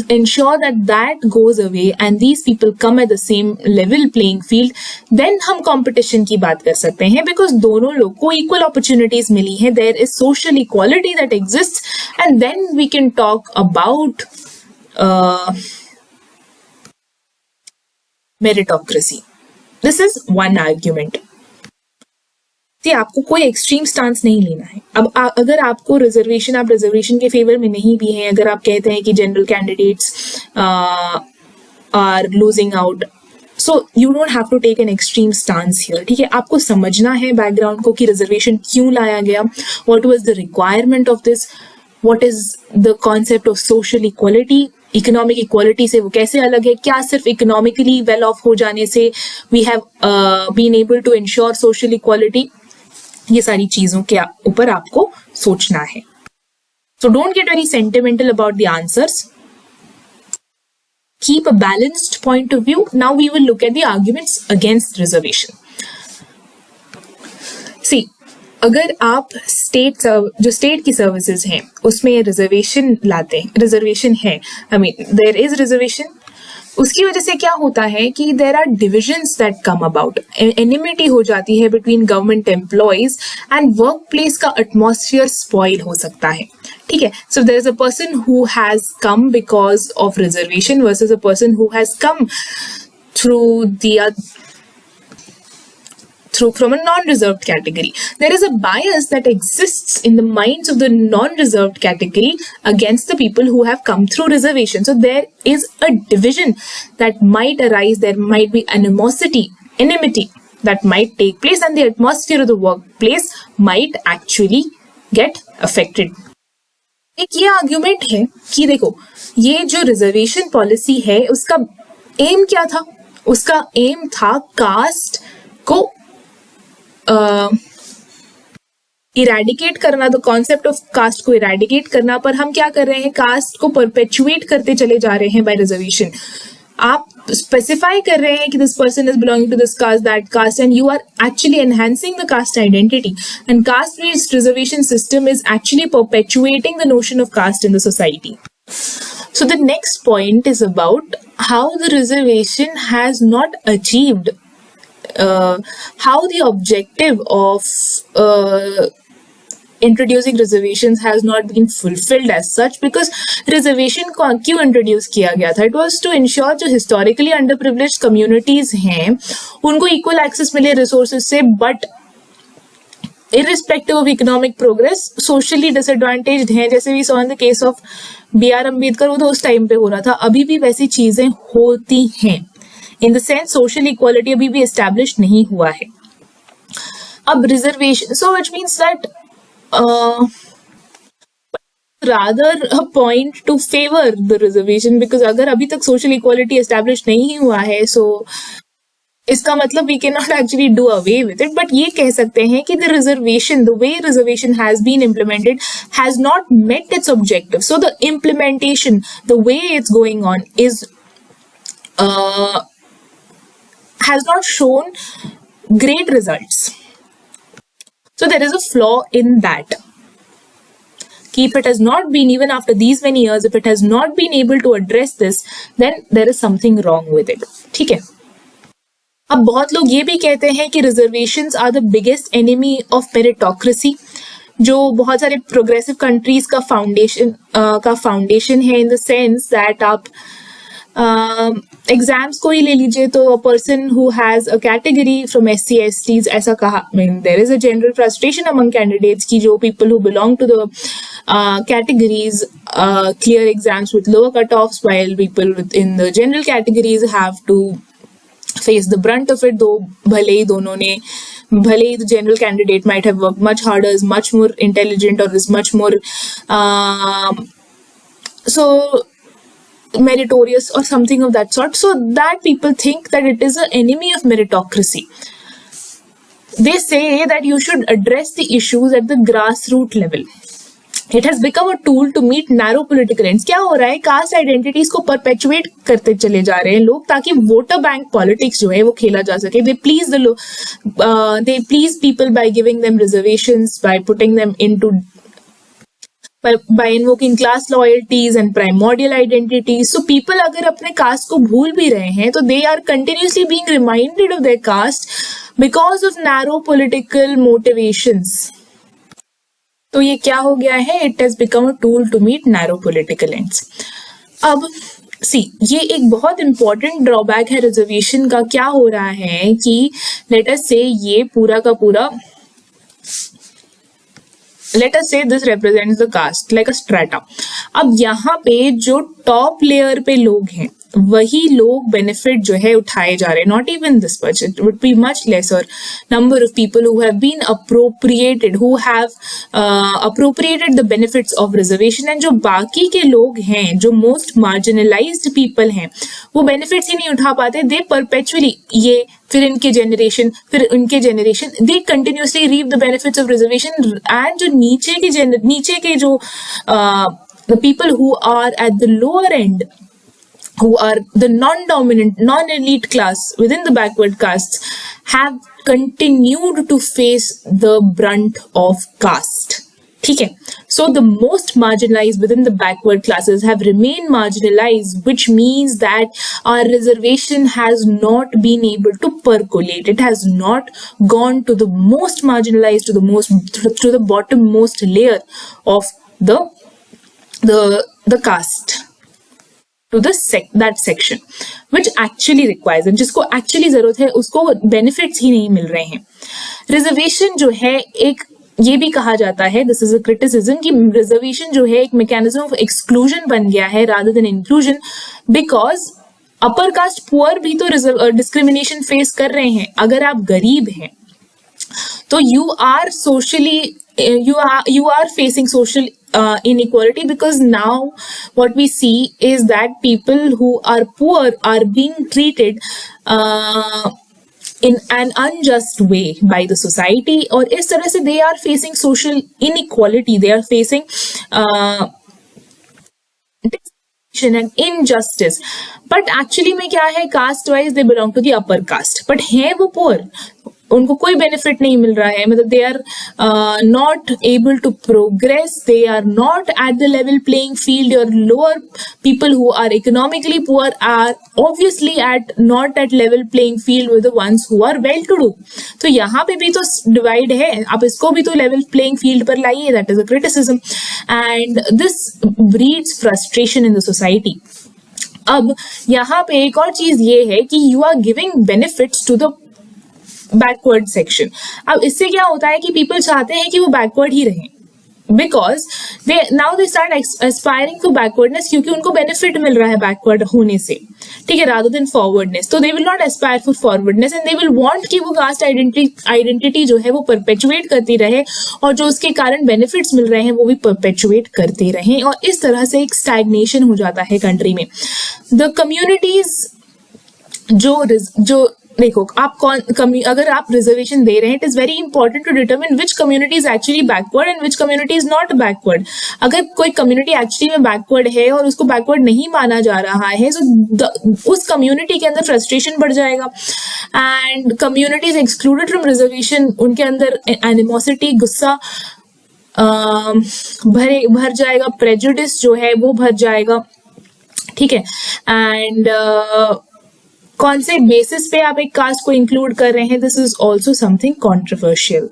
Speaker 1: ensure that goes away and these people come at the same level playing field. Then हम competition की बात कर सकते हैं, because दोनों लोग को equal opportunities मिली हैं. There is social equality that exists, and then we can talk about meritocracy. This is one argument. आपको कोई एक्सट्रीम स्टांस नहीं लेना है. अब अगर आपको आप रिजर्वेशन के फेवर में नहीं भी हैं, अगर आप कहते हैं कि general candidates are losing out, so you don't have to take an extreme stance here. ठीक है, आपको समझना है बैकग्राउंड को कि रिजर्वेशन क्यों लाया गया, what was the requirement of this, what is the concept of social equality. Economic equality से वो कैसे अलग है, क्या सिर्फ इकोनॉमिकली वेल ऑफ हो जाने से we have been able to ensure social equality. ये सारी चीजों के ऊपर आपको सोचना है. So don't get very sentimental about the answers. Keep a balanced point of view. Now we will look at the arguments against reservation. See, अगर आप जो स्टेट की सर्विसेज हैं उसमें रिजर्वेशन लाते हैं, रिजर्वेशन है, I mean there is reservation, उसकी वजह से क्या होता है कि there are divisions that come about, enmity हो जाती है between government employees and work place का एटमॉस्फेयर स्पॉइल हो सकता है. ठीक है. So there is a person who has come because of reservation versus a person who has come from a non-reserved category. There is a bias that exists in the minds of the non-reserved category against the people who have come through reservation. So there is a division that might arise. There might be enmity that might take place, and the atmosphere of the workplace might actually get affected. एक ये argument है कि देखो, ये जो reservation policy है उसका M क्या था? उसका एम था कास्ट को इरेडिकेट करना, द कॉन्सेप्ट ऑफ कास्ट को इरेडिकेट करना. पर हम क्या कर रहे हैं? कास्ट को परपेचुएट करते चले जा रहे हैं बाय रिजर्वेशन. आप स्पेसिफाई कर रहे हैं कि this person is belonging to this caste, that caste, and you are actually enhancing the caste identity. And caste based reservation system is actually perpetuating the notion of caste in the society. So the next point is about how the reservation has not achieved, how the objective of introducing reservations has not been fulfilled as such. Because reservation को क्यों introduce किया गया था? It was to ensure जो historically underprivileged communities हैं उनको equal access मिले resources से, but irrespective of economic progress, socially disadvantaged हैं. जैसे we saw in the case of B.R. Ambedkar, वो तो उस टाइम पे हो रहा था, अभी भी वैसी चीजें होती हैं. In the sense social equality अभी भी एस्टैब्लिश नहीं हुआ है. अब reservation, so which means that rather a point two favour the reservation, because अगर अभी तक सोशल इक्वालिटी एस्टैब्लिश नहीं हुआ है, सो इसका मतलब we can not actually do away with it. But ये कह सकते हैं कि the reservation, the way reservation has been implemented has not met its objective. So the implementation, the way it's going on is has not shown great results. So there is a flaw in that. If it has not been, even after these many years, if it has not been able to address this, then there is something wrong with it. ठीक है. अब बहुत लोग ये भी कहते हैं कि reservations are the biggest enemy of meritocracy, जो बहुत सारे progressive countries का foundation है, in the sense that आप एग्जाम्स को ही ले लीजिए तो a person who has a category from SC STs, ऐसा कहा, I mean there is a general frustration among candidates कि जो people who belong to the categories clear exams with lower cutoffs, while people in the general categories have to face the brunt of it. though भले ही the general candidate might have worked much harder, is much more intelligent, or is much more so meritorious or something of that sort, so that people think that it is an enemy of meritocracy. They say that you should address the issues at the grassroots level. It has become a tool to meet narrow political ends. क्या हो रहा है? Cast identities को perpetuate करते चले जा रहे हैं लोग, ताकि वोटर बैंक पॉलिटिक्स जो है वो खेला जा सके. They please people by giving them reservations, by putting them into by invoking class loyalties and primordial identities. So people अगर अपने caste को भूल भी रहे हैं तो they are continuously being reminded of their caste because of narrow political motivations. तो ये क्या हो गया है? It has become a tool to meet narrow political ends. अब ये एक बहुत important drawback है रिजर्वेशन का. क्या हो रहा है कि let us say ये पूरा का पूरा, let us say this represents the caste like a strata. अब यहाँ पे जो टॉप लेयर पे लोग हैं वही लोग बेनिफिट जो है उठाए जा रहे हैं. Not even this much, it would be much lesser number of people who have been appropriated, who have appropriated the benefits of reservation. And जो बाकी के लोग हैं, जो मोस्ट मार्जिनलाइज्ड पीपल हैं, वो बेनिफिट्स ही नहीं उठा पाते. दे परपेचुअली, ये फिर इनके जनरेशन, फिर उनके generation, they continuously reap the benefits of reservation. And जो नीचे के जो the people who are at the lower end, who are the non-dominant, non-elite class within the backward castes, have continued to face the brunt of caste. ठीक है. So the most marginalized within the backward classes have remained marginalized, which means that our reservation has not been able to percolate. It has not gone to the most marginalized, to the bottommost layer of the the caste to that section which actually requires it, जिसको actually जरूरत है उसको benefits ही नहीं मिल रहे हैं. Reservation जो है एक ये भी कहा जाता है, दिस इज अ क्रिटिसिज्म, कि रिजर्वेशन जो है एक मैकेनिज्म ऑफ एक्सक्लूजन बन गया है rather than inclusion, because upper caste poor भी तो डिस्क्रिमिनेशन फेस कर रहे हैं. अगर आप गरीब हैं तो you are socially you are facing social inequality, because now what we see is that people who are poor are being treated in an unjust way by the society, और इस तरह से they are facing social inequality, they are facing and injustice. But actually में क्या है, caste wise they belong to the upper caste, but हैं वो poor, उनको कोई बेनिफिट नहीं मिल रहा है. मतलब they are not able to progress, they are not at the level playing field. और lower people who are economically poor are obviously not at level playing field with the ones who are well to do. तो यहाँ पे भी तो divide है, आप इसको भी तो लेवल प्लेइंग फील्ड पर लाइए. That is a criticism and this breeds frustration in the society. अब यहाँ पे एक और चीज ये है कि you are giving benefits to the backward section. अब इससे क्या होता है कि पीपल चाहते हैं कि वो बैकवर्ड ही रहें, because they start aspiring for backwardness, क्योंकि उनको बेनिफिट मिल रहा है बैकवर्ड होने से, ठीक है, रादर देन फॉरवर्डनेस. तो they will not aspire for forwardness and they will want कि वो कास्ट आइडेंटिटी जो है वो परपेचुएट करती रहे, और जो उसके कारण बेनिफिट्स मिल रहे हैं वो भी परपेचुएट करते रहें, और इस तरह से एक स्टैग्नेशन हो जाता है कंट्री में. द कम्युनिटीज जो देखो, आप अगर आप रिजर्वेशन दे रहे हैं, it is very important to determine which community is actually backward and which community is not backward. अगर कोई कम्युनिटी एक्चुअली में बैकवर्ड है और उसको बैकवर्ड नहीं माना जा रहा है, तो उस कम्युनिटी के अंदर फ्रस्ट्रेशन बढ़ जाएगा and communities excluded from reservation, उनके अंदर एनिमोसिटी, गुस्सा भर जाएगा, प्रेजुडिस जो है वो भर जाएगा, ठीक है. एंड कौन से बेसिस पे आप एक कास्ट को इंक्लूड कर रहे हैं, this is also something controversial.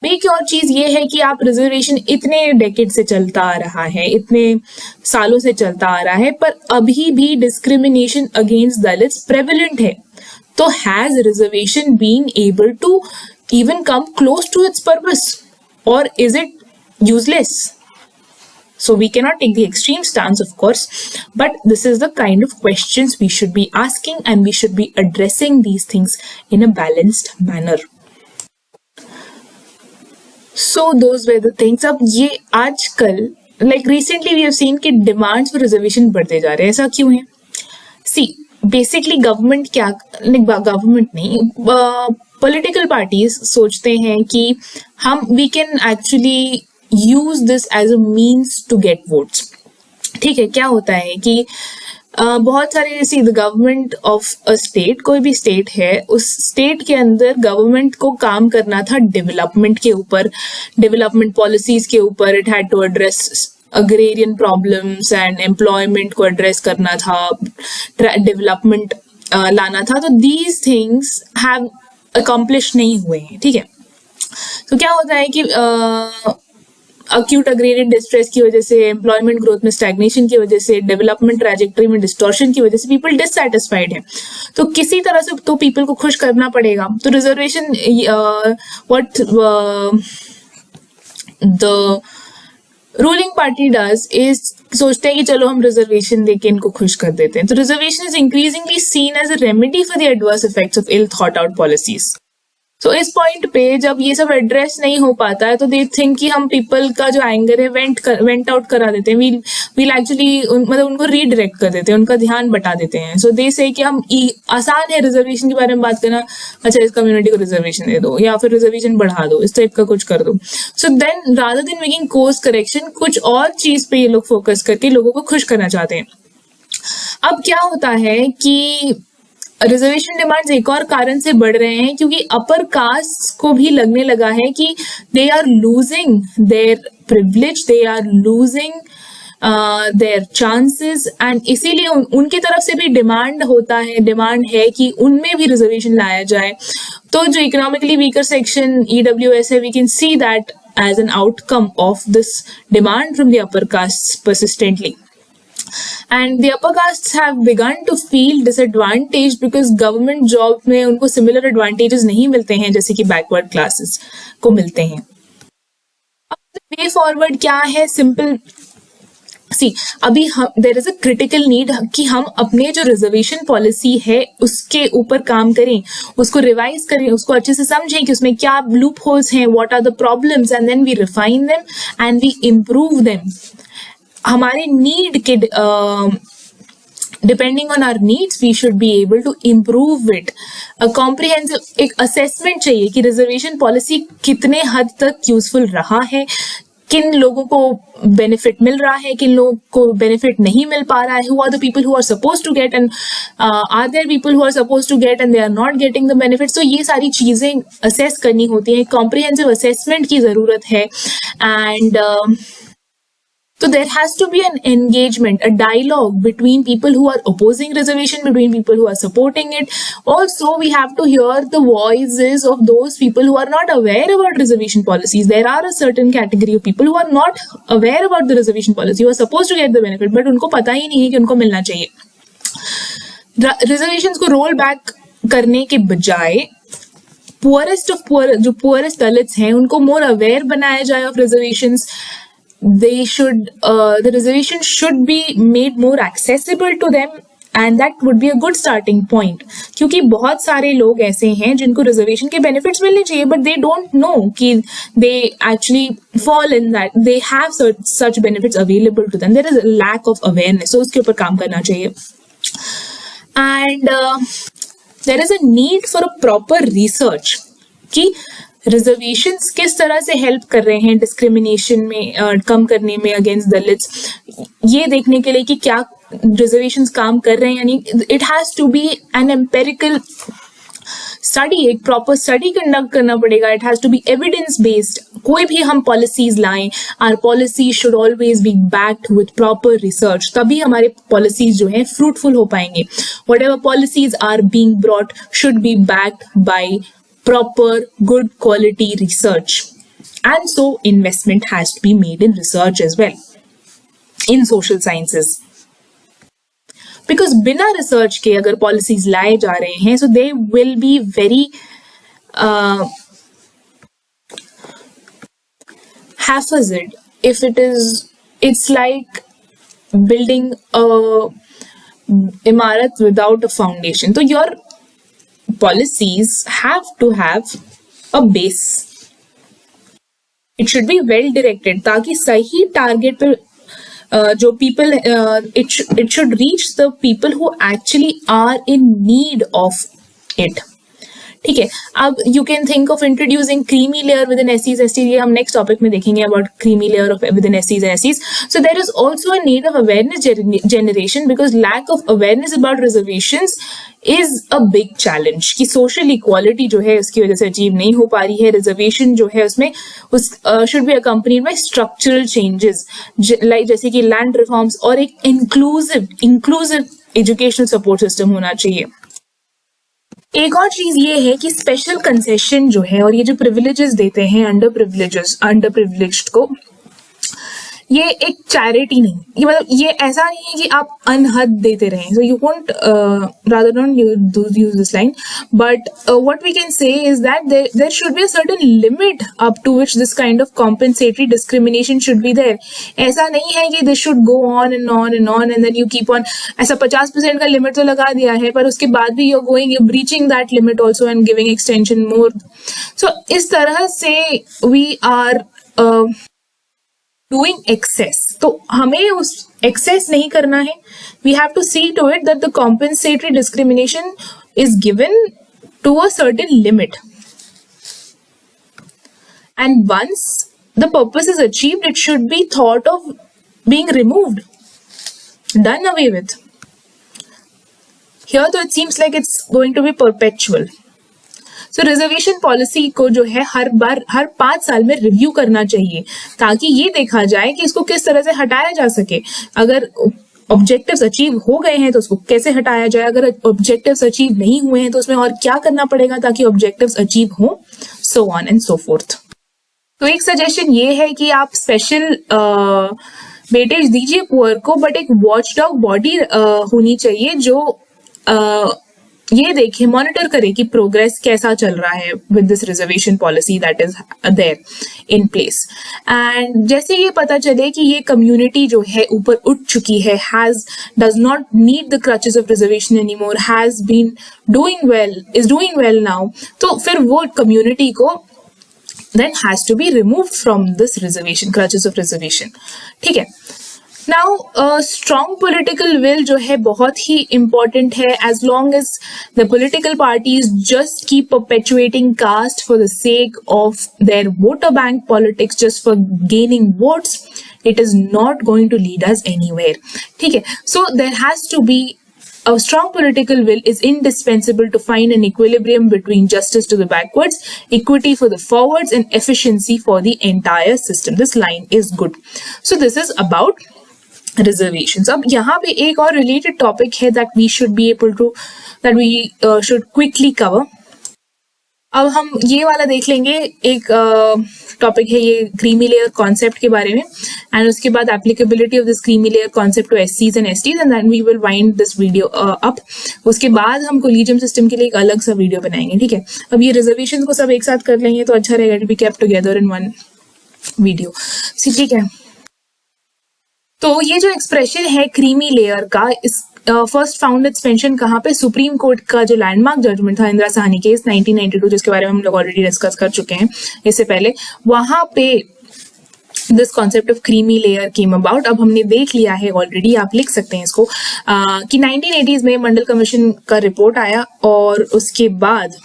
Speaker 1: एक और चीज ये है कि आप रिजर्वेशन इतने डेकेड से चलता आ रहा है, इतने सालों से चलता आ रहा है, पर अभी भी डिस्क्रिमिनेशन अगेंस्ट दलित्स प्रेवलेंट है. तो has reservation been able to even come close to its purpose, और is it useless? So we cannot take the extreme stance, of course, but this is the kind of questions we should be asking, and we should be addressing these things in a balanced manner. So those were the things. अब ये आजकल like recently we have seen कि demands for reservation बढ़ते जा रहे हैं. ऐसा क्यों है? See, basically government क्या, government नहीं, political parties सोचते हैं कि हम we can actually use this as a means to get votes. ठीक है, क्या होता है कि बहुत सारे, जैसे the government of a state, कोई भी स्टेट है, उस स्टेट के अंदर गवर्नमेंट को काम करना था डेवलपमेंट के ऊपर, डेवलपमेंट पॉलिसीज के ऊपर. It had to address agrarian problems and employment को एड्रेस करना था, डेवलपमेंट लाना था. तो दीज थिंग्स हैव अकम्प्लिश नहीं हुए हैं, ठीक है. तो क्या होता है कि अक्यूट अग्रेरियन डिस्ट्रेस की वजह से, एम्प्लॉयमेंट ग्रोथ में स्टैग्नेशन की वजह से, डेवलपमेंट ट्रैजेक्टरी में डिस्टॉर्शन की वजह से पीपल डिससैटिस्फाइड है. तो किसी तरह से तो पीपल को खुश करना पड़ेगा. तो reservation, what the ruling party does is, सोचते हैं कि चलो हम रिजर्वेशन देके इनको खुश कर देते हैं. तो reservation is increasingly seen as a remedy for the adverse effects of ill thought out policies. तो इस पॉइंट पे जब ये सब एड्रेस नहीं हो पाता है, तो दे थिंक कि हम पीपल का जो एंगर है वेंट आउट करा देते हैं, वील एक्चुअली मतलब उनको रीडायरेक्ट कर देते हैं, उनका ध्यान बटा देते हैं. सो दे से कि हम आसान है रिजर्वेशन के बारे में बात करना, अच्छा इस कम्युनिटी को रिजर्वेशन दे दो या फिर रिजर्वेशन बढ़ा दो, इस टाइप का कुछ कर दो. So then rather than making course correction, कुछ और चीज पे ये लोग फोकस करके लोगों को खुश करना चाहते हैं. अब क्या होता है कि रिजर्वेशन डिमांड्स एक और कारण से बढ़ रहे हैं, क्योंकि अपर कास्ट को भी लगने लगा है कि they are losing their privilege, they are losing their chances, and इसीलिए उनकी तरफ से भी डिमांड है कि उनमें भी रिजर्वेशन लाया जाए. तो जो इकोनॉमिकली वीकर सेक्शन EWS है, we can see that as an outcome of this demand from the upper castes persistently. And the upper castes have begun to feel disadvantaged because government job में उनको similar advantages नहीं मिलते हैं जैसे कि backward classes को मिलते हैं. अब way forward क्या है? Simple. See, अभी there is a critical need कि हम अपने जो रिजर्वेशन पॉलिसी है उसके ऊपर काम करें, उसको रिवाइज करें, उसको अच्छे से समझें कि उसमें क्या लूप होल्स हैं, what are the problems, and then we refine them and we improve them. हमारे नीड के depending on our needs we should be able to improve it. Comprehensive एक असेसमेंट चाहिए कि रिजर्वेशन पॉलिसी कितने हद तक useful रहा है, किन लोगों को बेनिफिट मिल रहा है, किन लोगों को बेनिफिट नहीं मिल पा रहा है, who are the people who are supposed to get and are there people who are supposed to get and they are not getting the benefits. तो ये सारी चीजें असेस करनी होती हैं, कॉम्प्रिहेंसिव असेसमेंट की जरूरत है. And so there has to be an engagement, a dialogue between people who are opposing reservation, between people who are supporting it. Also, we have to hear the voices of those people who are not aware about reservation policies. There are a certain category of people who are not aware about the reservation policy, who are supposed to get the benefit, but उनको पता ही नहीं है कि उनको मिलना चाहिए. Reservations को roll back करने के बजाय poorest of poor, जो poorest Dalits हैं, उनको more aware बनाया जाए of reservations. The reservation should be made more accessible to them and that would be a good starting point. क्योंकि बहुत सारे लोग ऐसे हैं जिनको रिजर्वेशन के बेनिफिट्स मिलने चाहिए but they don't know कि they actually fall in that, they have such benefits available to them. There is a lack of awareness, so उसके ऊपर काम करना चाहिए. And there is a need for a proper research कि reservations किस तरह से हेल्प कर रहे हैं डिस्क्रिमिनेशन में कम करने में अगेंस्ट दलित्स, ये देखने के लिए कि क्या रिजर्वेशंस काम कर रहे हैं. यानी it has to be an empirical study, एक प्रॉपर स्टडी कंडक्ट करना पड़ेगा. It has to be evidence based. कोई भी हम पॉलिसीज लाएं, our policy should always be backed with proper research, तभी हमारे पॉलिसीज जो है फ्रूटफुल हो पाएंगे. Whatever policies are being brought should be backed by proper good quality research, and so investment has to be made in research as well in social sciences, because बिना research के अगर policies लाए जा रहे हैं so they will be very haphazard. If it's like building a imarat without a foundation. So your policies have to have a base. It should be well directed ताकि सही target पे जो people it should reach the people who actually are in need of it. ठीक है. अब you can think of introducing creamy layer within एससीज ST, ये हम नेक्स्ट टॉपिक में देखेंगे about creamy layer of within एससीज and STs. So there is also a need of awareness generation because lack of awareness about reservations is a big challenge कि social equality जो है उसकी वजह से achieve नहीं हो पा रही है. रिजर्वेशन जो है उसमें should be accompanied by structural changes like जैसे कि लैंड रिफॉर्म्स और एक इंक्लूसिव एजुकेशनल सपोर्ट सिस्टम होना चाहिए. एक और चीज ये है कि स्पेशल कंसेशन जो है और ये जो प्रिविलेजेस देते हैं अंडर प्रिविलेज्ड को, ये एक चैरिटी नहीं, ये मतलब ये ऐसा नहीं है कि आप अनहद देते रहें. So you won't rather don't use this line, but what we can say is that there should be a certain limit up to which this kind of compensatory discrimination should be there. ऐसा नहीं है कि this should go on and on and on and then you keep on. ऐसा 50% का limit तो लगा दिया है पर उसके बाद भी you are breaching that limit also and giving extension more. सो इस तरह से वी आर doing excess. तो हमें उस excess नहीं करना है. We have to see to it that the compensatory discrimination is given to a certain limit. And once the purpose is achieved, it should be thought of being removed, done away with. Here though it seems like it's going to be perpetual. So reservation policy को जो है हर 5 साल में review करना चाहिए ताकि ये देखा जाए कि इसको किस तरह से हटाया जा सके. अगर ऑब्जेक्टिव्स अचीव हो गए हैं तो उसको कैसे हटाया जाए, अगर ऑब्जेक्टिव्स अचीव नहीं हुए हैं तो उसमें और क्या करना पड़ेगा ताकि ऑब्जेक्टिव्स अचीव हो, so on and so fourth. तो एक सजेशन ये है कि आप स्पेशल वेटेज दीजिए पुअर को, बट एक वॉचडॉग बॉडी होनी चाहिए जो ये देखे, मॉनिटर करे कि प्रोग्रेस कैसा चल रहा है with this reservation policy that is there in place. And जैसे ये पता चले कि ये कम्युनिटी जो है ऊपर उठ चुकी है, has does not need the crutches of reservation anymore, has been doing well, is doing well now, तो फिर वो कम्युनिटी को then has to be removed from this reservation, crutches of reservation, ठीक है। Now strong political will जो है बहुत ही important है, as long as the political parties just keep perpetuating caste for the sake of their voter bank politics, just for gaining votes, it is not going to lead us anywhere, ठीक है। So there has to be a strong political will is indispensable to find an equilibrium between justice to the backwards, equity for the forwards, and efficiency for the entire system. This line is good. So this is about reservations. अब यहाँ पे एक और related topic है that we should quickly cover. अब हम ये वाला देख लेंगे, एक टॉपिक है ये क्रीमी लेयर कॉन्सेप्ट के बारे में, एंड उसके बाद applicability of this creamy layer concept to एससीज and STs, and then we will wind this video up. उसके बाद हम कोलिजियम सिस्टम के लिए एक अलग सा वीडियो बनाएंगे, ठीक है। अब ये रिजर्वेशन को सब एक साथ कर लेंगे तो अच्छा रहेगा, to be kept together in one video, ठीक है। तो ये जो एक्सप्रेशन है क्रीमी लेयर का, इस फर्स्ट फाउंड इट्स मेंशन कहाँ पे, सुप्रीम कोर्ट का जो लैंडमार्क जजमेंट था इंदिरा साहनी केस 1992, जिसके बारे में हम लोग ऑलरेडी डिस्कस कर चुके हैं इससे पहले, वहां पे this concept of creamy layer came about. अब हमने देख लिया है ऑलरेडी, आप लिख सकते हैं इसको कि 1980s में मंडल कमीशन का रिपोर्ट आया, और उसके बाद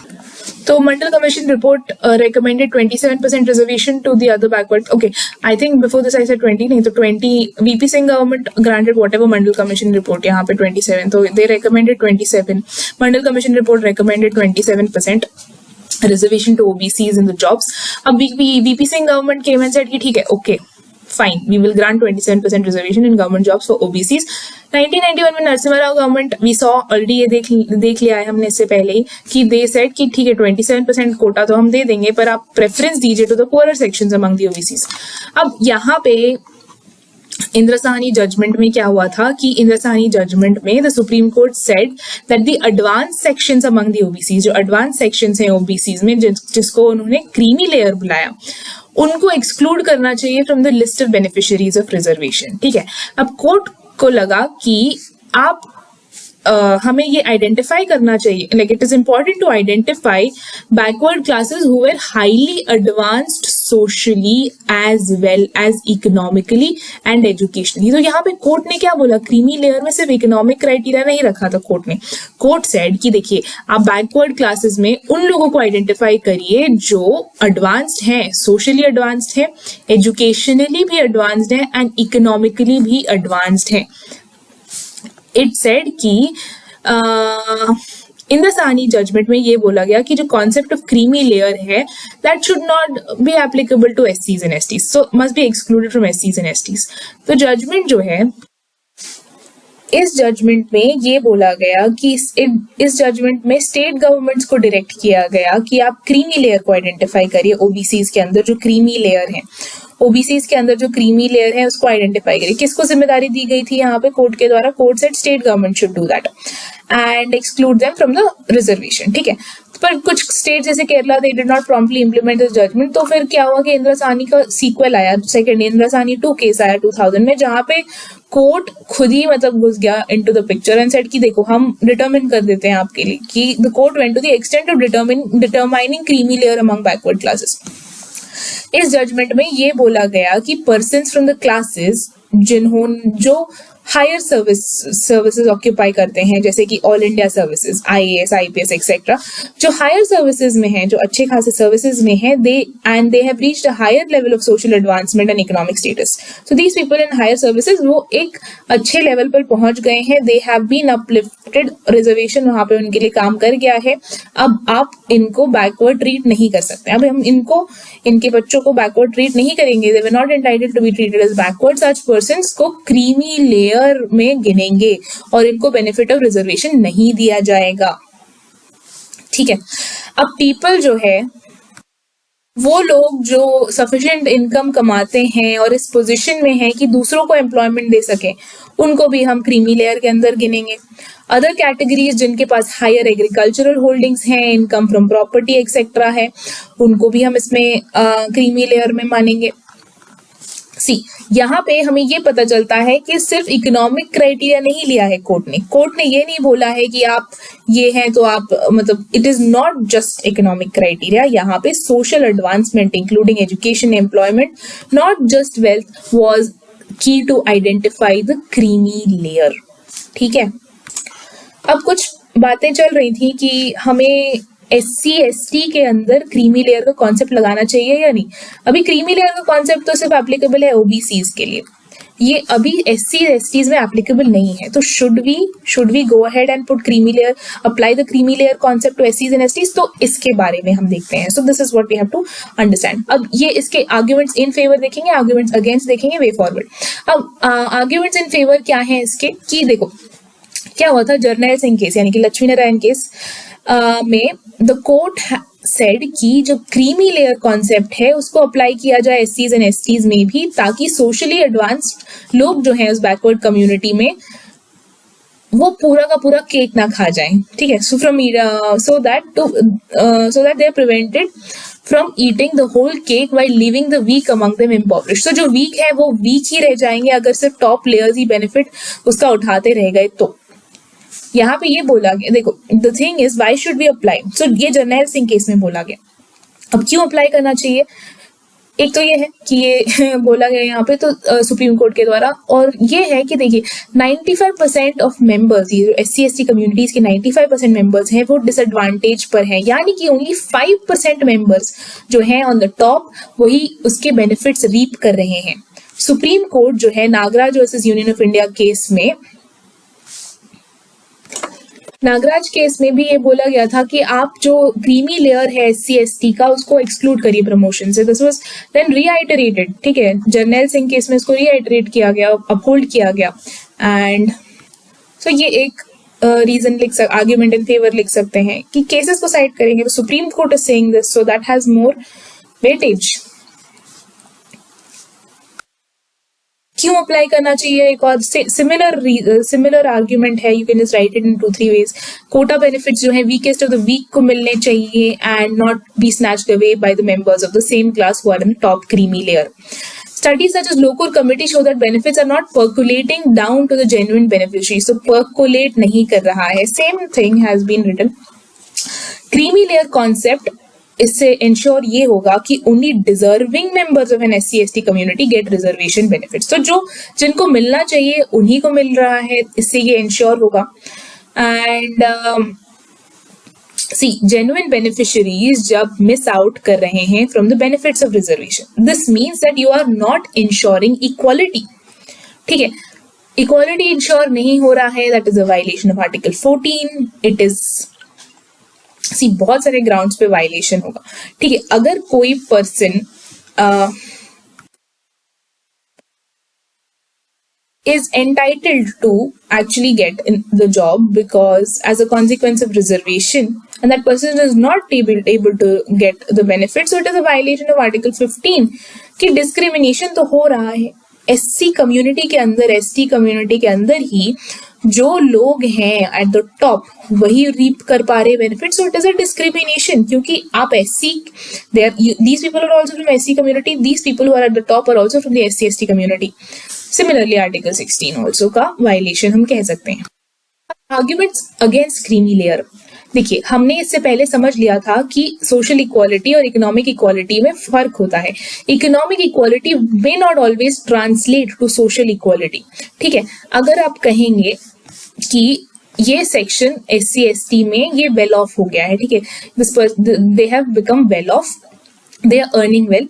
Speaker 1: तो Mandal commission report recommended 27% reservation to the other backward. Okay, I think before this I said 20, नहीं तो 20, VP Singh government granted whatever मंडल कमीशन रिपोर्ट, यहाँ पे 27, तो they recommended 27. Mandal commission report recommended 27% reservation to OBCs in the jobs. अब VP Singh government came and said कि ठीक है, okay, fine, we will grant 27% reservation in government jobs for OBCs. 1991 में Narasimha Rao government, we saw already, ये देख लिया है हमने इससे पहले ही, कि दे सेड कि ठीक है 27% कोटा तो हम दे देंगे, पर आप प्रेफरेंस दीजिए to the poorer sections among the OBCs. अब यहाँ पे इंदिरा साहनी जजमेंट में क्या हुआ था कि इंदिरा साहनी जजमेंट में the supreme court said that the advance sections among the OBCs, जो एडवांस सेक्शंस हैं ओबीसीज में, जिसको उन्होंने क्रीमी लेयर बुलाया, उनको एक्सक्लूड करना चाहिए from the list of beneficiaries of reservation, ठीक है। अब कोर्ट को लगा कि आप हमें ये आइडेंटिफाई करना चाहिए, like it is important to identify backward classes who were highly advanced socially as well as economically and educationally. तो यहाँ पे कोर्ट ने क्या बोला, क्रीमी लेयर में सिर्फ इकोनॉमिक क्राइटेरिया नहीं रखा था कोर्ट ने। कोर्ट सेड कि देखिए, आप बैकवर्ड क्लासेस में उन लोगों को आइडेंटिफाई करिए जो एडवांस्ड हैं, सोशली एडवांस्ड हैं, एजुकेशनली भी एडवांस्ड हैं, एंड इकोनॉमिकली भी एडवांस्ड हैं। इट सेड कि इंदिरा साहनी जजमेंट में ये बोला गया कि जो कॉन्सेप्ट ऑफ क्रीमी लेयर है, that should not be applicable to एससीज and STs, so must be excluded from एससीज and STs. तो जजमेंट जो है, इस जजमेंट में ये बोला गया कि इस जजमेंट में स्टेट गवर्नमेंट्स को डायरेक्ट किया गया कि आप क्रीमी लेयर को आइडेंटिफाई करिए, ओबीसीज के अंदर जो क्रीमी लेयर है, ओबीसीज के अंदर जो क्रीमी लेयर है उसको आइडेंटिफाई करिए। किसको जिम्मेदारी दी गई थी यहाँ पे कोर्ट के द्वारा? Court said state government should do that and exclude them from the reservation, ठीक है। पर कुछ स्टेट जैसे Kerala, they did not promptly implement this judgment. तो फिर क्या हुआ कि इंदिरा साहनी का सीक्वल आया, सेकंड इंदिरा साहनी 2 केस आया 2000 में, जहां पे कोर्ट खुद ही मतलब घुस गया into the picture and said कि देखो, हम डिटरमिन कर देते हैं आपके लिए, कि the court went to the extent of determining creamy layer among backward classes. इस जजमेंट में ये बोला गया कि पर्सन्स फ्रॉम द क्लासेस जो हायर सर्विसेज ऑक्यूपाई करते हैं, जैसे कि all India services, IAS, IPS etcetera, जो हायर सर्विसेज में हैं, जो अच्छे खासे सर्विसेज में हैं, they have reached a higher level of social advancement and economic status. So these people in higher services, वो एक अच्छे लेवल पर पहुंच गए हैं, they have been uplifted, reservation वहां पे उनके लिए काम कर गया है। अब आप इनको बैकवर्ड ट्रीट नहीं कर सकते। अब हम इनके बच्चों को बैकवर्ड ट्रीट नहीं करेंगे, they were not entitled to be treated as backward. Such persons को क्रीमी लेयर में गिनेंगे और इनको बेनिफिट ऑफ रिजर्वेशन नहीं दिया जाएगा, ठीक है। अब पीपल जो है वो लोग जो सफिशिएंट इनकम कमाते हैं और इस पोजीशन में हैं कि दूसरों को एम्प्लॉयमेंट दे सकें, उनको भी हम क्रीमी लेयर के अंदर गिनेंगे। अदर कैटेगरीज जिनके पास हायर एग्रीकल्चरल होल्डिंग्स हैं, इनकम फ्रॉम प्रॉपर्टी एक्सेट्रा है, उनको भी हम इसमें क्रीमी लेयर में मानेंगे। सी, यहाँ पे हमें ये पता चलता है कि सिर्फ इकोनॉमिक क्राइटेरिया नहीं लिया है कोर्ट ने ये नहीं बोला है कि आप ये हैं तो आप, मतलब it is not just economic criteria, यहाँ पे social advancement including education, employment, not just wealth was key to identify the creamy layer. ठीक है, अब कुछ बातें चल रही थी कि हमें SC ST के अंदर क्रीमी लेयर का कॉन्सेप्ट लगाना चाहिए या नहीं। अभी क्रीमी लेयर का कॉन्सेप्ट तो सिर्फ एप्लीकेबल है OBCs के लिए, ये अभी SC STs में एप्लीकेबल नहीं है। तो should we go ahead and put creamy layer, apply the creamy layer concept to SCs and STs, तो इसके बारे में हम देखते हैं। So this is what we have to understand. अब ये इसके आर्ग्यूमेंट्स इन फेवर देखेंगे, आर्ग्यूमेंट्स अगेंस्ट देखेंगे, वे फॉरवर्ड। अब आर्ग्यूमेंट्स इन फेवर क्या है इसके, कि देखो क्या हुआ था जर्नैल सिंह केस यानी कि लक्ष्मी नारायण केस में द कोर्ट सेड कि जो क्रीमी लेयर कॉन्सेप्ट है उसको अप्लाई किया जाए SCs एंड STs में भी, ताकि सोशली एडवांस्ड लोग जो हैं उस बैकवर्ड कम्युनिटी में वो पूरा का पूरा केक ना खा जाएं। ठीक है, so that they are prevented from eating the whole cake while leaving the weak among them impoverished. तो जो वीक है वो वीक ही रह जाएंगे अगर सिर्फ टॉप लेयर्स ही बेनिफिट उसका उठाते रह गए। तो यहाँ पे ये बोला गया, देखो the thing is why should we apply, so ये जर्नैल सिंह केस में बोला गया। अब क्यों अप्लाई करना चाहिए, एक तो ये है कि ये बोला गया यहाँ पे तो सुप्रीम कोर्ट के द्वारा, और ये है कि देखिए 95% ऑफ मेंबर्स, ये जो SC ST कम्युनिटीज के 95% मेंबर्स हैं वो डिसएडवांटेज पर हैं, यानी कि ओनली 5% मेंबर्स जो हैं ऑन द टॉप वही उसके बेनिफिट्स रीप कर रहे हैं। सुप्रीम कोर्ट जो है Nagaraj versus Union of India case में, नागराज केस में भी ये बोला गया था कि आप जो क्रीमी लेयर है SC ST का उसको एक्सक्लूड करिए प्रमोशन से। This was then reiterated. ठीक है, जर्नैल सिंह केस में इसको रीआइटरेट किया गया, अपहोल्ड किया गया, एंड सो ये एक रीजन आर्ग्यूमेंट इन फेवर लिख सकते हैं कि केसेस को साइड करेंगे तो supreme Court is saying this, so that has more weightage. क्यों अप्लाई करना चाहिए, एक और सिमिलर आर्ग्यूमेंट है, you can just write it in 2-3 ways. Quota benefits जो है वीकेस्ट ऑफ द वीक को मिलने चाहिए and not be snatched away by the members of the same class who are in top creamy layer. Studies such as local committee show that benefits are not percolating down to the genuine beneficiaries. So percolate नहीं कर रहा है. Same thing has been written. Creamy layer concept, इससे ensure ये होगा कि only deserving members of an SC ST community get reservation benefits. तो जो जिनको मिलना चाहिए उन्हीं को मिल रहा है, इससे ये इंश्योर होगा। एंड सी, जेन्युइन बेनिफिशियरीज जब मिस आउट कर रहे हैं from the benefits of reservation, this means that you are not ensuring equality. ठीक है, इक्वालिटी इंश्योर नहीं हो रहा है, that is a violation of article 14। It is see, बहुत सारे ग्राउंड्स पे वायलेशन होगा। ठीक है, अगर कोई person is entitled to actually get in the job because as a consequence of reservation, and that person is not able to get the benefit, so it is a violation of article 15 कि discrimination तो हो रहा है SC community के अंदर, ST community के अंदर ही जो लोग हैं एट द टॉप वही रीप कर पा रहे benefit, so it is a discrimination. क्योंकि आप SC, these people are also from SC community, these people who are at the top are also from the SC ST community. Similarly, Article 16 also का violation हम कह सकते हैं। Arguments against creamy layer, देखिए हमने इससे पहले समझ लिया था कि सोशल इक्वालिटी और इकोनॉमिक इक्वालिटी में फर्क होता है। Economic equality may not always translate to social equality. ठीक है, अगर आप कहेंगे कि ये सेक्शन SC ST में ये वेल ऑफ हो गया है, ठीक है, they have become well off, they are earning well,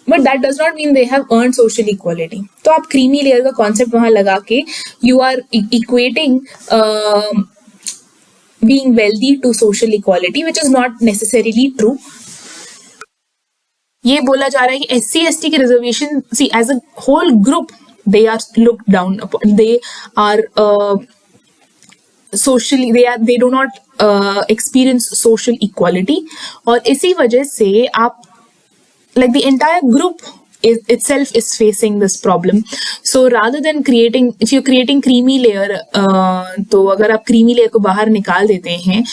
Speaker 1: but that does not mean they have earn social equality. तो आप क्रीमी लेयर का कॉन्सेप्ट वहां लगा के you are equating being wealthy to social equality, which is not necessarily true. ये बोला जा रहा है कि SC ST की reservation, see as a whole group they are looked down upon, they are socially, they do not experience social equality, और इसी वजह से आप like the entire group itself is facing this problem. So rather than creating, if you're creating creamy layer, तो अगर आप creamy layer को बाहर निकाल देते हैं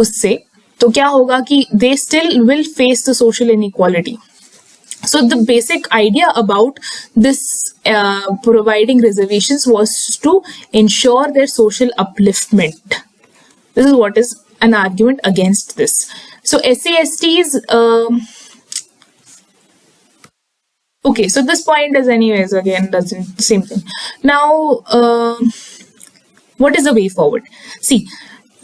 Speaker 1: उससे, तो क्या होगा कि they still will face the social inequality. So the basic idea about this providing reservations was to ensure their social upliftment. This is what is an argument against this. So SCSTs, okay, so this point is anyways again doesn't same thing. Now, what is the way forward? See,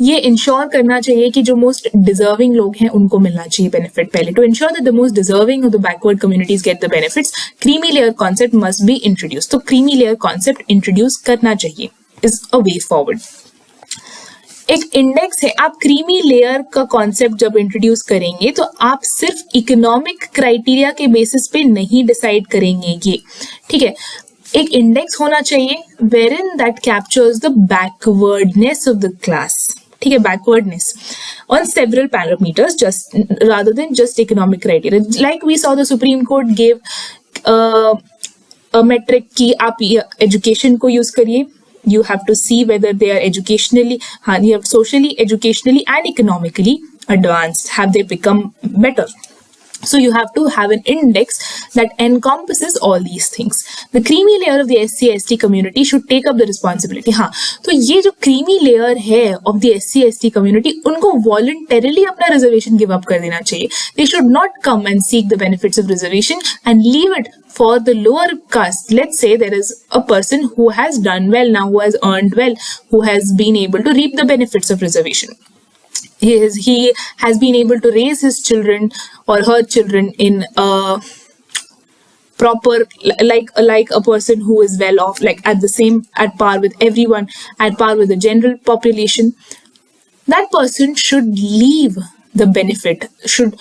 Speaker 1: ये ensure करना चाहिए कि जो most deserving लोग हैं उनको मिलना चाहिए बेनिफिट पहले. To ensure that the most deserving of the backward communities get the benefits, creamy layer concept must be introduce. तो क्रीमी लेयर कॉन्सेप्ट इंट्रोड्यूस करना चाहिए, इज अ वे फॉरवर्ड. एक इंडेक्स है, आप क्रीमी लेयर का concept जब introduce करेंगे तो आप सिर्फ इकोनॉमिक क्राइटेरिया के बेसिस पे नहीं डिसाइड करेंगे ये, ठीक है. एक इंडेक्स होना चाहिए wherein that captures the backwardness of the class, ठीक है, backwardness on several parameters, just rather than just economic criteria. Like we saw the Supreme Court gave a metric कि आप education को use करिए. You have to see whether they are educationally, you have socially, educationally and economically advanced. Have they become better? So you have to have an index that encompasses all these things. The creamy layer of the SC/ST community should take up the responsibility. हाँ, तो ये जो creamy layer है of the SC/ST community, उनको voluntarily अपना reservation give up कर देना चाहिए. They should not come and seek the benefits of reservation and leave it for the lower caste. Let's say there is a person who has done well now, who has earned well, who has been able to reap the benefits of reservation. He has been able to raise his children or her children in a proper, like a person who is well off, like at par with everyone, at par with the general population. That person should leave the benefit, should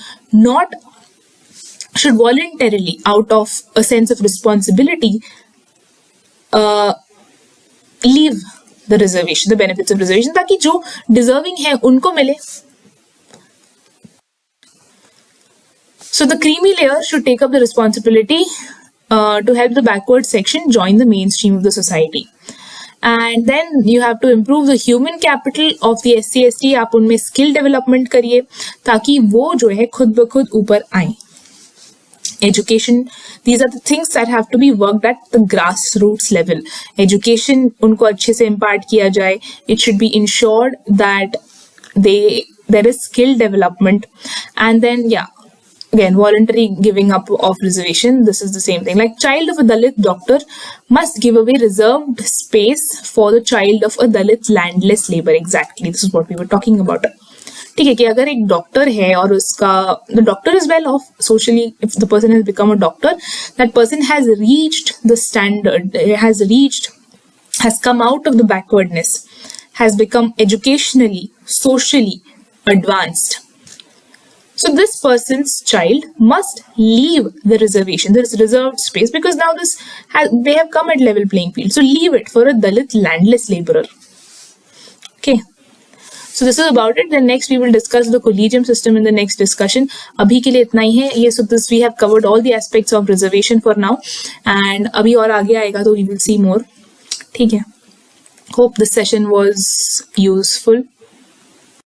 Speaker 1: voluntarily, out of a sense of responsibility, leave the reservation, the benefits of reservation, ताकि जो deserving है उनको मिले. So the creamy layer should take up the responsibility to help the backward section join the mainstream of the society. And then you have to improve the human capital of the SC/ST. आप उनमें skill development करिए ताकि वो जो है खुद ब खुद ऊपर आए. Education, these are the things that have to be worked at the grassroots level. Education उनको अच्छे से impart किया जाए. It should be ensured that there is skill development. And then again, voluntary giving up of reservation. This is the same thing. Like child of a Dalit doctor must give away reserved space for the child of a Dalit landless labor. Exactly, this is what we were talking about. ठीक है, कि अगर एक doctor है और उसका the doctor is well off socially, if the person has become a doctor, that person has reached the standard, has come out of the backwardness, has become educationally, socially advanced. So this person's child must leave the reservation, there is reserved space, because now they have come at level playing field. So leave it for a Dalit landless laborer. Okay. So this is about it. Then next we will discuss the collegium system in the next discussion. अभी के लिए इतना ही है ये. So this we have covered all the aspects of reservation for now. And अभी और आगे आएगा तो we will see more. ठीक है. Hope this session was useful.